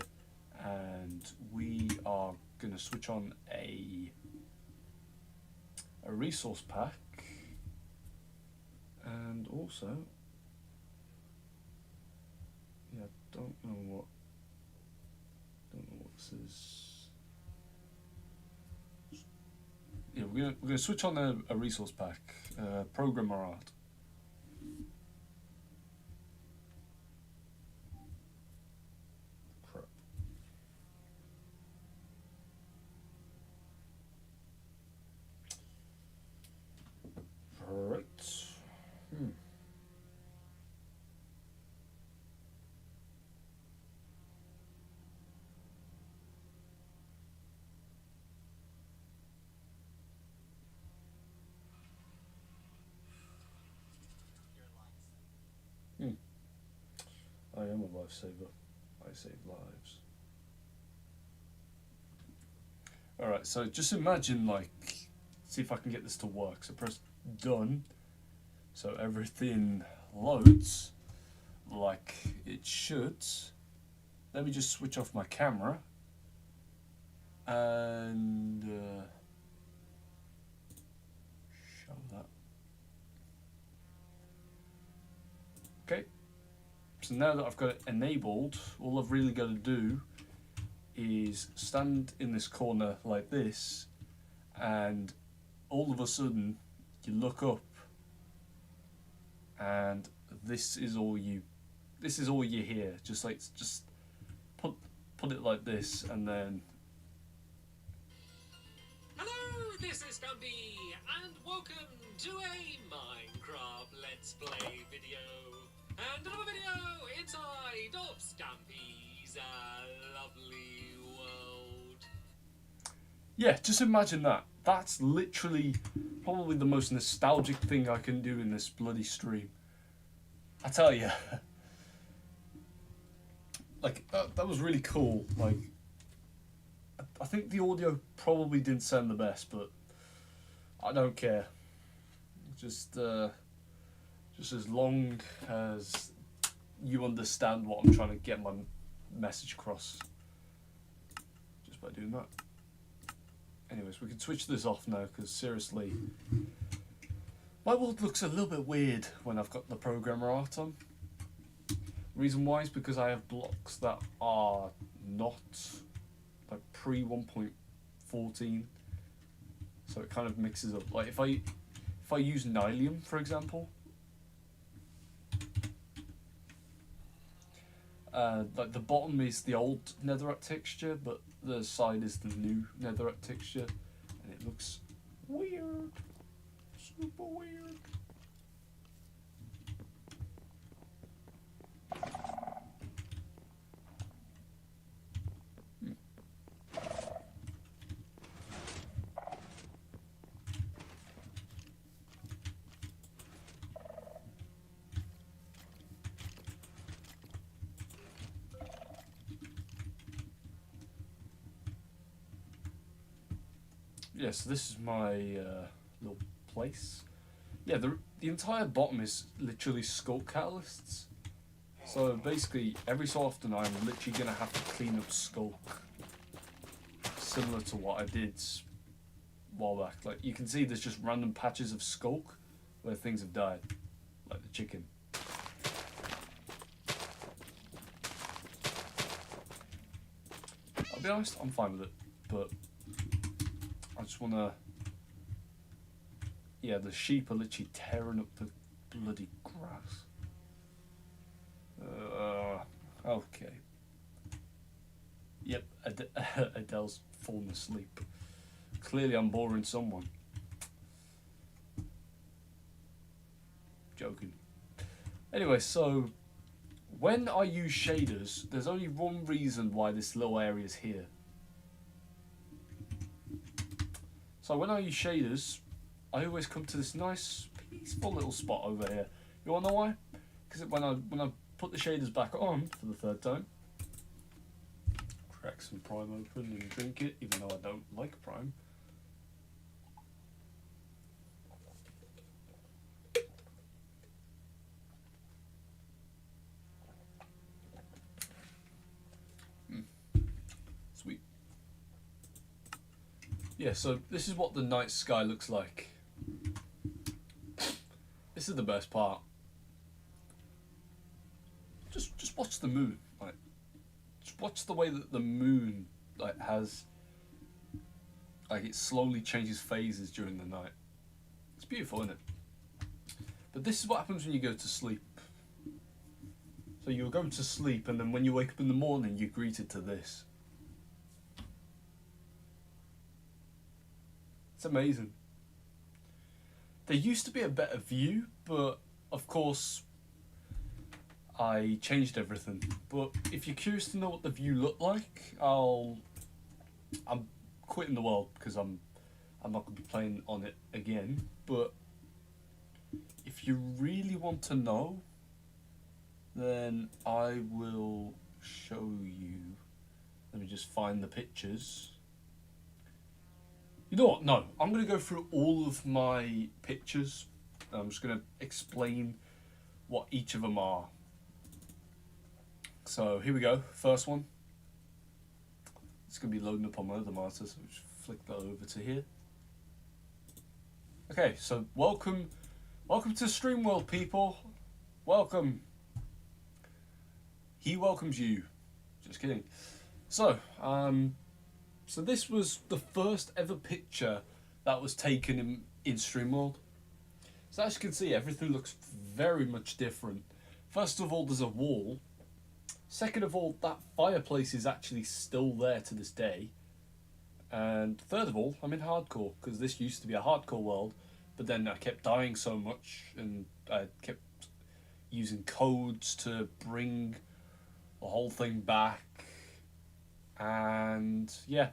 and we are going to switch on a resource pack, and also, yeah, I don't know what this is. Yeah, we're gonna switch on a resource pack, programmer art. Crap. Right. I am a lifesaver. I save lives. Alright, so just imagine, like, see if I can get this to work. So press done. So everything loads like it should. Let me just switch off my camera. And So now that I've got it enabled, all I've really got to do is stand in this corner like this, and all of a sudden you look up and this is all you hear. Just put it like this, and then hello, this is Scampy, and welcome to a Minecraft Let's Play video. And another video inside of Scampy's lovely world. yeah, just imagine that. That's literally probably the most nostalgic thing I can do in this bloody stream. I tell you. Like, that was really cool. Like, I think the audio probably didn't sound the best, but I don't care. Just as long as you understand what I'm trying to get my message across. Just by doing that. Anyways, we can switch this off now, because seriously, my world looks a little bit weird when I've got the programmer art on. Reason why is because I have blocks that are not like pre 1.14, so it kind of mixes up. Like if I use Nylium, for example, like the bottom is the old netherite texture, but the side is the new netherite texture, and it looks weird, super weird. Yeah, so this is my little place. Yeah, the entire bottom is literally sculk catalysts. So basically, every so often I'm literally going to have to clean up sculk. Similar to what I did a while back. Like, you can see there's just random patches of sculk where things have died. Like the chicken. I'll be honest, I'm fine with it. But I just want to... Yeah, the sheep are literally tearing up the bloody grass. Okay. Yep, Adele's fallen asleep. Clearly I'm boring someone. Joking. Anyway, so when I use shaders, there's only one reason why this little area is here. So when I use shaders, I always come to this nice, peaceful little spot over here. You wanna know why? Because when I put the shaders back on for the third time, crack some Prime open and drink it, even though I don't like Prime. Sweet. Yeah, so this is what the night sky looks like. This is the best part. Just watch the moon. Like, just watch the way that the moon like has, like, it slowly changes phases during the night. It's beautiful, isn't it? But this is what happens when you go to sleep. So you'll go to sleep, and then when you wake up in the morning, you're greeted to this. It's amazing. There used to be a better view, but of course I changed everything. But if you're curious to know what the view looked like, I'm quitting the world because I'm not going to be playing on it again. But if you really want to know, then I will show you. Let me just find the pictures. You know what? No, I'm going to go through all of my pictures. I'm just going to explain what each of them are. So here we go. First one. It's going to be loading up on my other monitor, so just flick that over to here. Okay, so welcome to StreamWorld, people. Welcome. he welcomes you. Just kidding. So, so this was the first ever picture that was taken in StreamWorld. So as you can see, everything looks very much different. First of all, there's a wall. Second of all, that fireplace is actually still there to this day. And third of all, I'm in hardcore, because this used to be a hardcore world, but then I kept dying so much, and I kept using codes to bring the whole thing back. And yeah,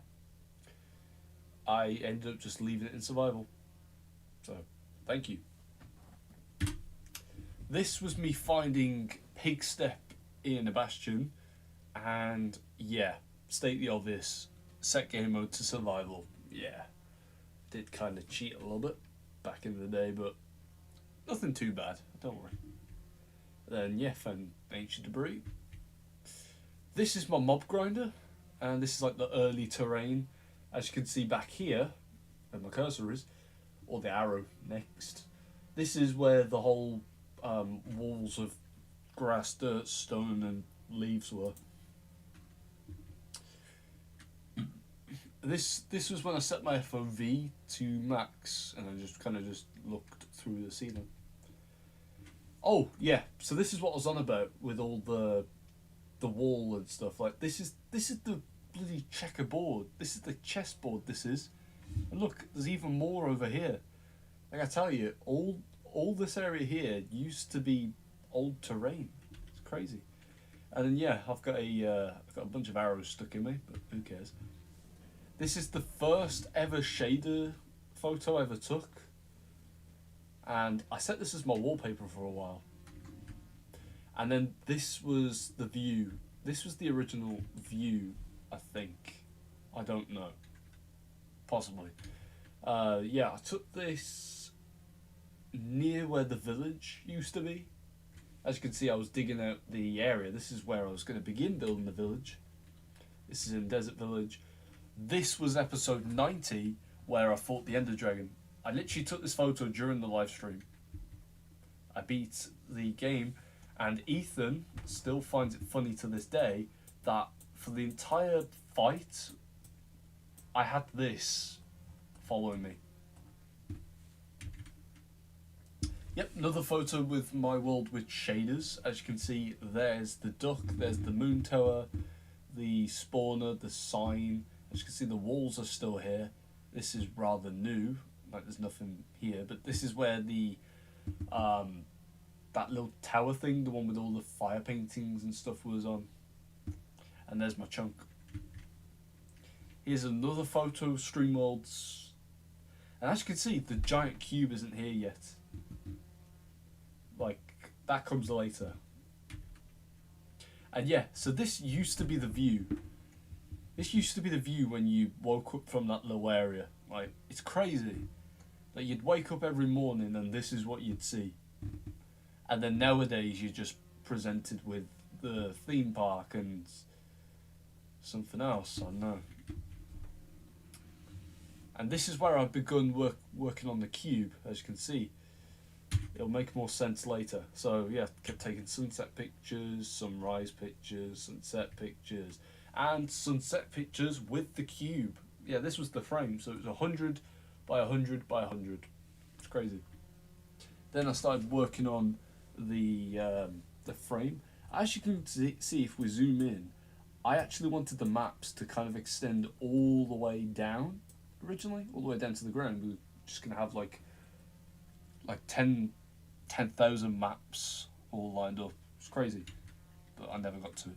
I ended up just leaving it in survival. So, thank you. This was me finding Pigstep in a bastion, and yeah, state the obvious, set game mode to survival. Yeah, did kind of cheat a little bit back in the day, but nothing too bad, don't worry. Then yeah, found ancient debris. This is my mob grinder, and this is like the early terrain. As you can see back here, where my cursor is, or the arrow next, this is where the whole walls of grass, dirt, stone and leaves were. This was when I set my FOV to max, and I just kind of just looked through the ceiling. Oh yeah, so this is what I was on about with all the wall and stuff. Like this is the bloody checkerboard. This is the chessboard. This is, and look, there's even more over here. Like I tell you, all this area here used to be old terrain. It's crazy. And then yeah, I've got a bunch of arrows stuck in me, but who cares? This is the first ever shader photo I ever took, and I set this as my wallpaper for a while. And then this was the view. This was the original view, I think. I don't know. Possibly. Yeah, I took this near where the village used to be. As you can see, I was digging out the area. This is where I was going to begin building the village. This is in Desert Village. This was episode 90, where I fought the Ender Dragon. I literally took this photo during the live stream. I beat the game, and Ethan still finds it funny to this day that for the entire fight, I had this following me. Yep, another photo with my world with shaders. As you can see, there's the duck, there's the moon tower, the spawner, the sign. As you can see, the walls are still here. This is rather new, like there's nothing here, but this is where the that little tower thing, the one with all the fire paintings and stuff, was on. And there's my chunk. Here's another photo of StreamWorld's. And as you can see, the giant cube isn't here yet. Like, that comes later. And yeah, so this used to be the view. This used to be the view when you woke up from that little area. Like, it's crazy. Like, you'd wake up every morning and this is what you'd see. And then nowadays you're just presented with the theme park and something else, I don't know. And this is where I've begun working on the cube, as you can see. It'll make more sense later. So yeah, kept taking sunset pictures, sunrise pictures, sunset pictures, and sunset pictures with the cube. Yeah, this was the frame, so it was 100 by 100 by 100. It's crazy. Then I started working on the frame. As you can see, if we zoom in, I actually wanted the maps to kind of extend all the way down. Originally, all the way down to the ground. We were just gonna have like 10,000 maps all lined up. It's crazy, but I never got to it.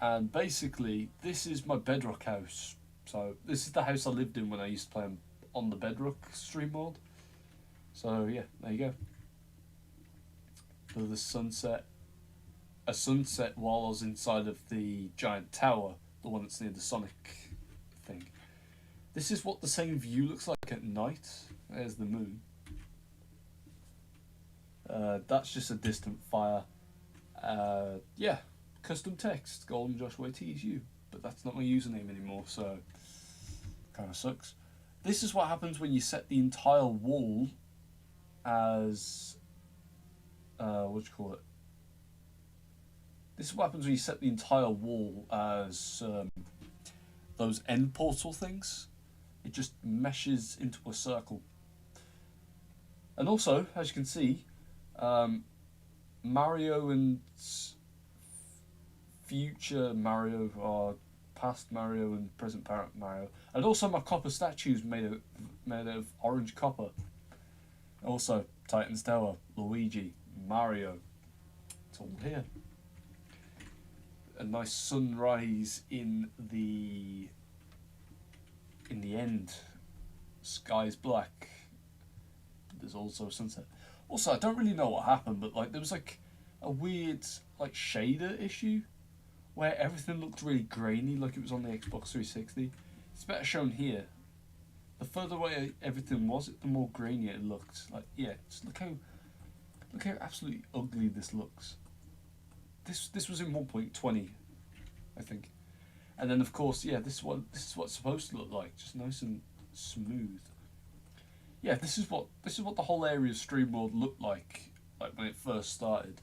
And basically, this is my Bedrock house. So this is the house I lived in when I used to play on the Bedrock stream mode. So yeah, there you go. So the sunset, a sunset while I was inside of the giant tower, the one that's near the Sonic thing. This is what the same view looks like at night. There's the moon. That's just a distant fire. Yeah, custom text, Golden Joshua TSU, but that's not my username anymore, so kind of sucks. This is what happens when you set the entire wall as what do you call it? This is what happens when you set the entire wall as those end portal things. It just meshes into a circle. And also, as you can see, Mario and future Mario are past Mario and present Mario. And also my copper statues made of orange copper. Also, Titan's Tower, Luigi, Mario. It's all here. A nice sunrise in the end. Sky's black. There's also sunset. Also, I don't really know what happened, but like there was like a weird like shader issue where everything looked really grainy, like it was on the Xbox 360. It's better shown here. The further away everything was, the more grainy it looked. Like yeah, just look how absolutely ugly this looks. This was in 1.20, I think. And then of course, yeah, this is what it's supposed to look like, just nice and smooth. Yeah, this is what the whole area of StreamWorld looked like when it first started.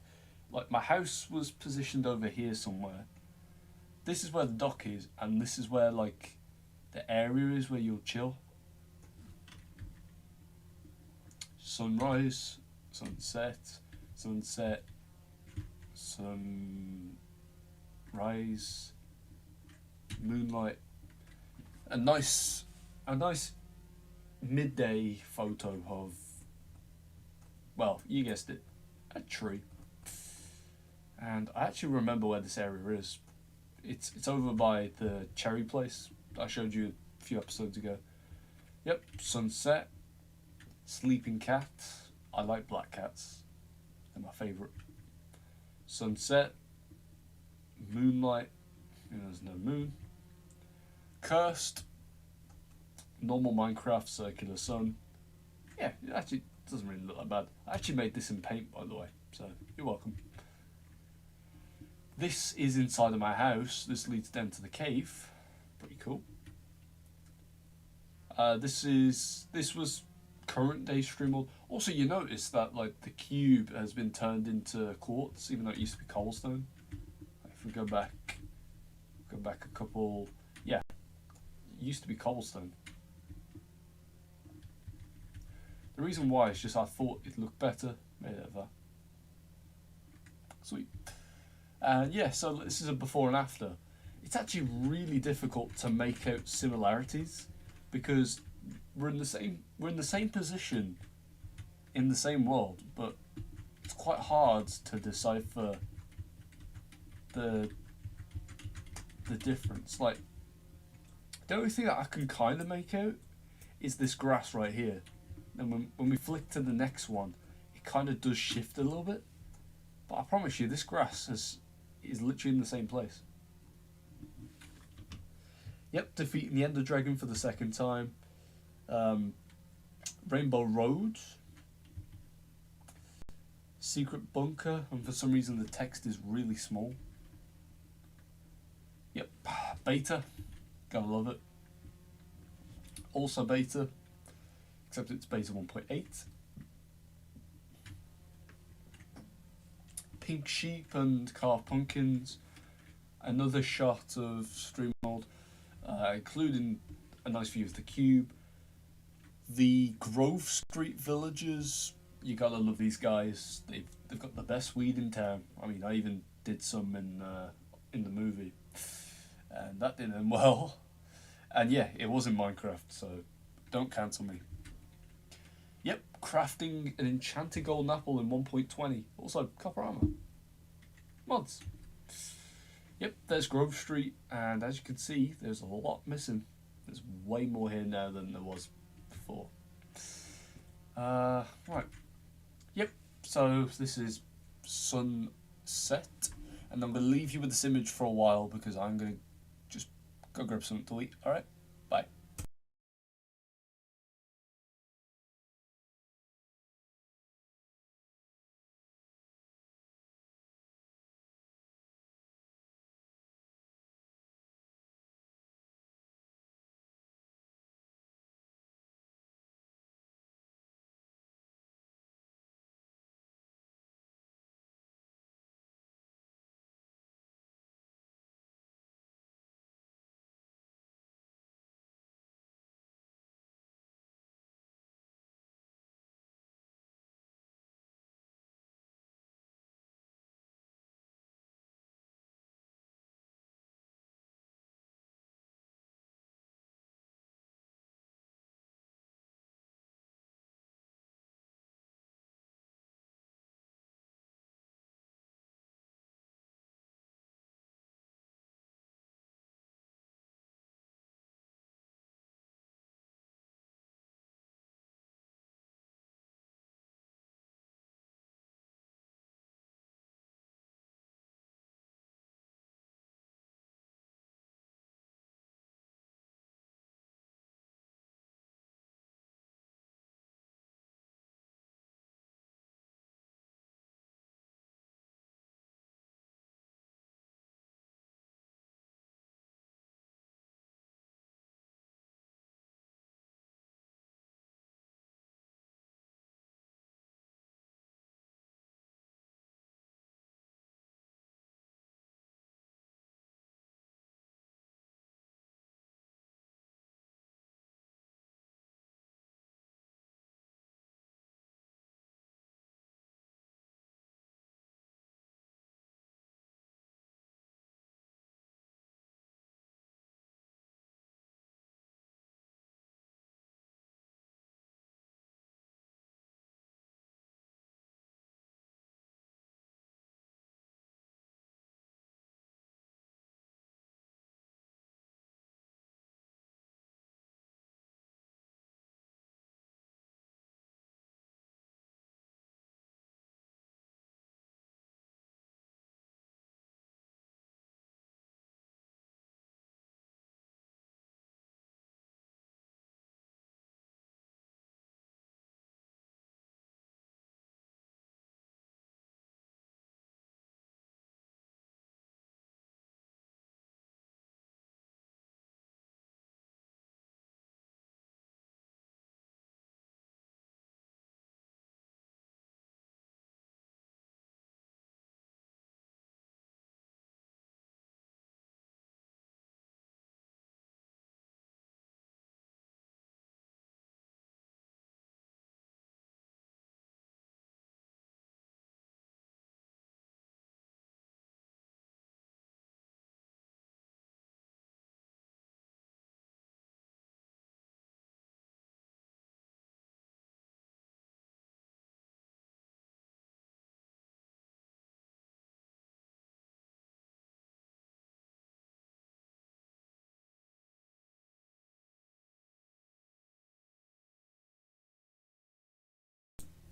Like my house was positioned over here somewhere. This is where the dock is, and this is where like the area is where you'll chill. Sunrise, sunset, sunset, sunrise, moonlight. A nice midday photo of, well, you guessed it, a tree. And I actually remember where this area is. It's over by the cherry place I showed you a few episodes ago. Yep, sunset, sleeping cat. I like black cats. They're my favourite. Sunset, moonlight, and there's no moon. Cursed, normal Minecraft circular sun. Yeah, it actually doesn't really look that bad. I actually made this in paint, by the way, so you're welcome. This is inside of my house. This leads down to the cave. Pretty cool. This was current day StreamWorld. Also, you notice that like the cube has been turned into quartz, even though it used to be cobblestone. If we go back a couple, yeah, it used to be cobblestone. The reason why is just I thought it looked better, made it of that. Sweet. And yeah, so this is a before and after. It's actually really difficult to make out similarities because we're in the same position in the same world, but it's quite hard to decipher the difference. Like the only thing that I can kind of make out is this grass right here. And when we flick to the next one, it kind of does shift a little bit. But I promise you, this grass is literally in the same place. Yep, defeating the Ender Dragon for the second time. Rainbow Road. Secret Bunker, and for some reason the text is really small. Yep, beta. Gotta love it. Also beta, except it's beta 1.8. Pink Sheep and Carved Pumpkins. Another shot of StreamWorld, including a nice view of the cube. The Grove Street villagers, you gotta love these guys. They've got the best weed in town. I mean, I even did some in the movie, and that didn't end well. And yeah, it was in Minecraft, so don't cancel me. Yep, crafting an enchanted golden apple in 1.20. Also, copper armor. Mods. Yep, there's Grove Street, and as you can see, there's a lot missing. There's way more here now than there was before. Right. Yep, so this is sunset, and I'm going to leave you with this image for a while because I'm going to just go grab something to eat. Alright, bye.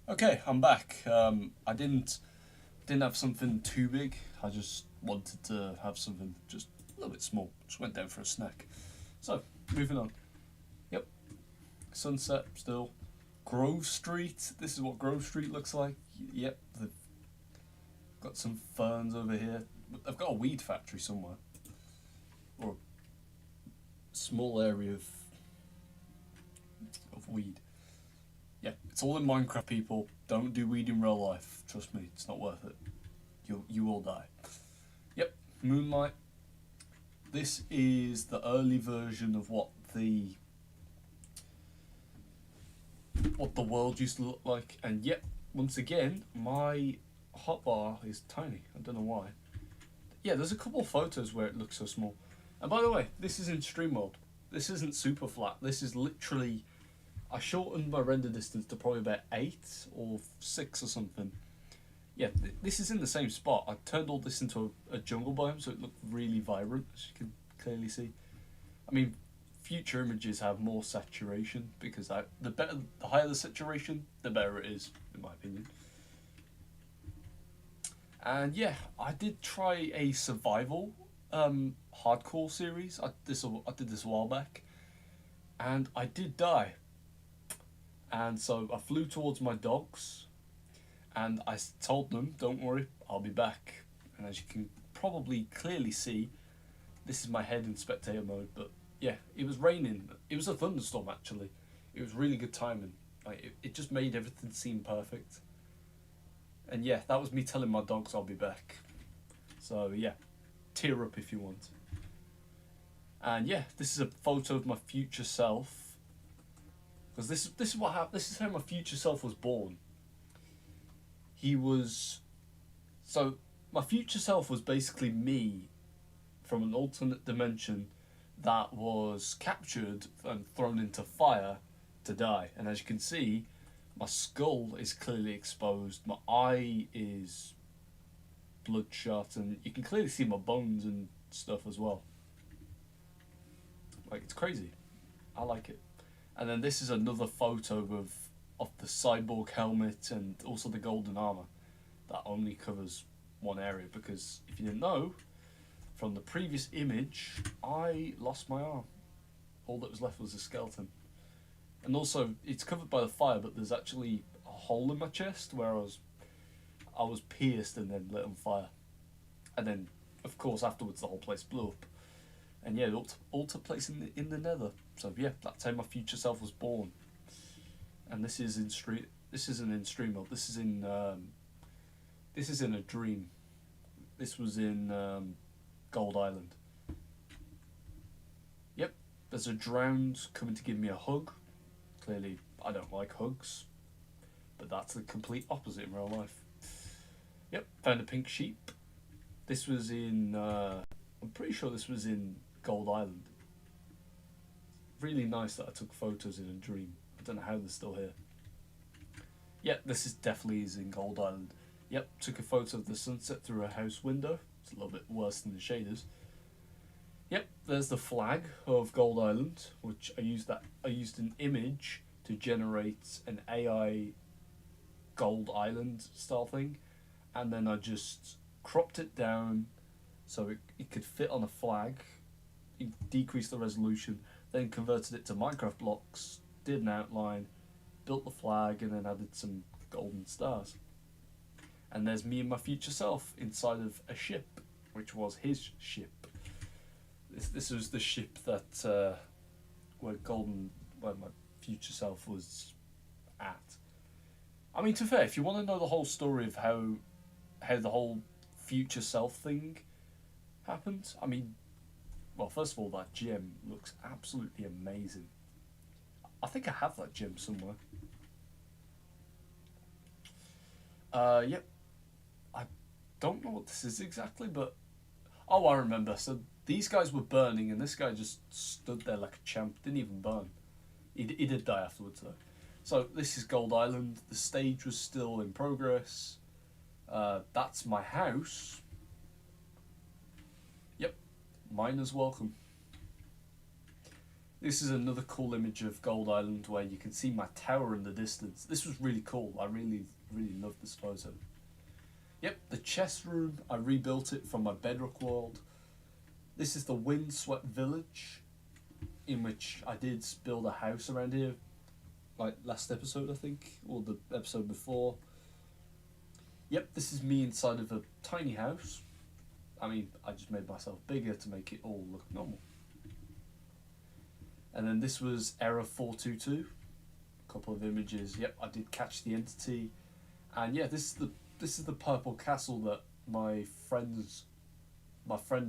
Okay, I'm back. I didn't have something too big. I just wanted to have something just a little bit small. Just went down for a snack. So, moving on. Yep, sunset still. Grove Street. This is what Grove Street looks like. Yep, they've got some ferns over here. They've got a weed factory somewhere, or a small area of weed. Yeah, it's all in Minecraft, people. Don't do weed in real life. Trust me, it's not worth it. You will die. Yep, Moonlight. This is the early version of what the world used to look like, and yep, once again, my hotbar is tiny. I don't know why. Yeah, there's a couple of photos where it looks so small. And by the way, this is in stream mode. This isn't super flat. This is literally, I shortened my render distance to probably about 8 or 6 or something. Yeah, this is in the same spot. I turned all this into a jungle biome so it looked really vibrant, as you can clearly see. I mean, future images have more saturation because the higher the saturation, the better it is, in my opinion. And yeah, I did try a survival hardcore series. I did this a while back, and I did die. And so I flew towards my dogs, and I told them, "Don't worry, I'll be back." And as you can probably clearly see, this is my head in spectator mode. But yeah, it was raining. It was a thunderstorm actually. It was really good timing. Like it just made everything seem perfect. And yeah, that was me telling my dogs I'll be back. So yeah, tear up if you want. And yeah, this is a photo of my future self. Because this is what happened. This is how my future self was born. So my future self was basically me from an alternate dimension that was captured and thrown into fire to die. And as you can see, my skull is clearly exposed, my eye is bloodshot, and you can clearly see my bones and stuff as well. Like, it's crazy. I like it. And then this is another photo of the cyborg helmet and also the golden armor. That only covers one area because if you didn't know, from the previous image, I lost my arm. All that was left was a skeleton. And also, it's covered by the fire, but there's actually a hole in my chest where I was pierced and then lit on fire. And then, of course, afterwards the whole place blew up. And yeah, all took place in the Nether. So yeah, that's how my future self was born. And this is in street. This isn't in stream mode. This is in a dream. This was in Gold Island. Yep, there's a drowned coming to give me a hug. Clearly, I don't like hugs, but that's the complete opposite in real life. Yep, found a pink sheep. This was in, I'm pretty sure this was in Gold Island. Really nice that I took photos in a dream. I don't know how they're still here. Yep, this is definitely in Gold Island. Yep, took a photo of the sunset through a house window. It's a little bit worse than the shaders. Yep, there's the flag of Gold Island, which I used an image to generate an AI Gold Island style thing, and then I just cropped it down so it could fit on a flag, decreased the resolution, then converted it to Minecraft blocks, did an outline, built the flag, and then added some golden stars. And there's me and my future self inside of a ship, which was his ship. This was the ship that where my future self was at. I mean, to be fair, if you want to know the whole story of how the whole future self thing happened, I mean, well, first of all, that gem looks absolutely amazing. I think I have that gem somewhere. Yep. I don't know what this is exactly, but oh, I remember. So these guys were burning, and this guy just stood there like a champ. Didn't even burn. He did die afterwards, though. So this is Gold Island. The stage was still in progress. That's my house. Yep. Miners welcome. This is another cool image of Gold Island where you can see my tower in the distance. This was really cool. I really love this photo. Yep, the chest room. I rebuilt it from my bedrock world. This is the Windswept Village, in which I did build a house around here, like last episode I think, or the episode before. Yep, this is me inside of a tiny house. I mean, I just made myself bigger to make it all look normal. And then this was Error 422. A couple of images. Yep, I did catch the entity. And yeah, this is the purple castle that my friend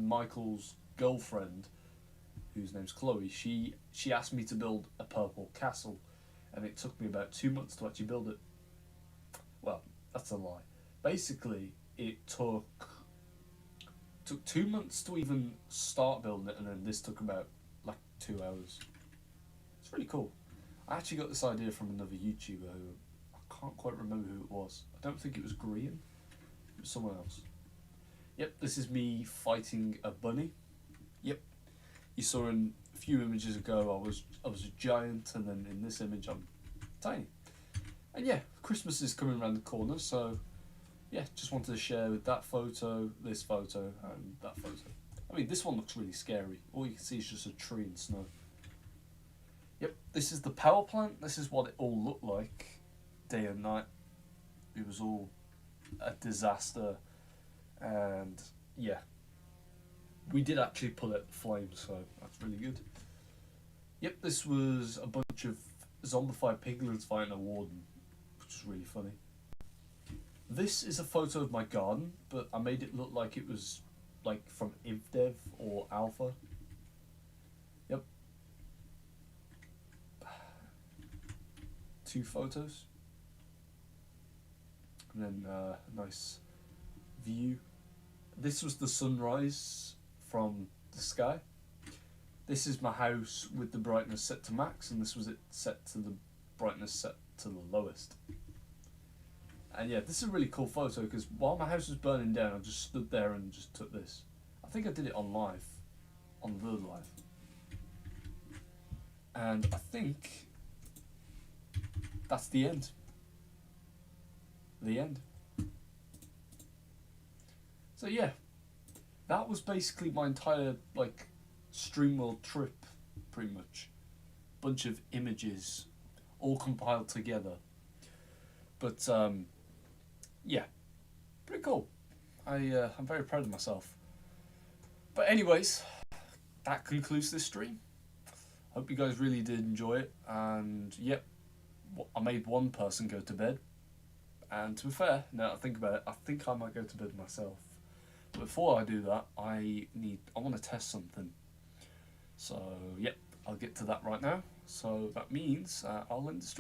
Michael's girlfriend, whose name's Chloe, she asked me to build a purple castle, and it took me about 2 months to actually build it. Well, that's a lie. Basically, it took 2 months to even start building it, and then this took about like 2 hours. It's really cool. I actually got this idea from another YouTuber who I can't quite remember who it was. I don't think it was Green. It was someone else. Yep, this is me fighting a bunny. Yep. You saw in a few images ago I was a giant, and then in this image I'm tiny. And yeah, Christmas is coming around the corner, so yeah, just wanted to share with that photo, this photo, and that photo. I mean, this one looks really scary. All you can see is just a tree and snow. Yep, this is the power plant. This is what it all looked like day and night. It was all a disaster, and yeah, we did actually pull out the flames, so that's really good. Yep, this was a bunch of zombified piglins fighting a warden, which is really funny. This is a photo of my garden, but I made it look like it was like from IvDev or Alpha. Yep. 2 photos. And then a nice view. This was the sunrise from the sky. This is my house with the brightness set to max, and this was it set to the brightness set to the lowest. And yeah, this is a really cool photo because while my house was burning down, I just stood there and just took this. I think I did it on live, on the live. And I think that's the end. The end. So yeah, that was basically my entire like StreamWorld trip, pretty much. Bunch of images, all compiled together. But yeah, pretty cool. I'm very proud of myself. But anyways, that concludes this stream. Hope you guys really did enjoy it. And yep, I made one person go to bed. And to be fair, now that I think about it, I think I might go to bed myself. But before I do that, I want to test something. So yep, I'll get to that right now. So that means I'll end the stream.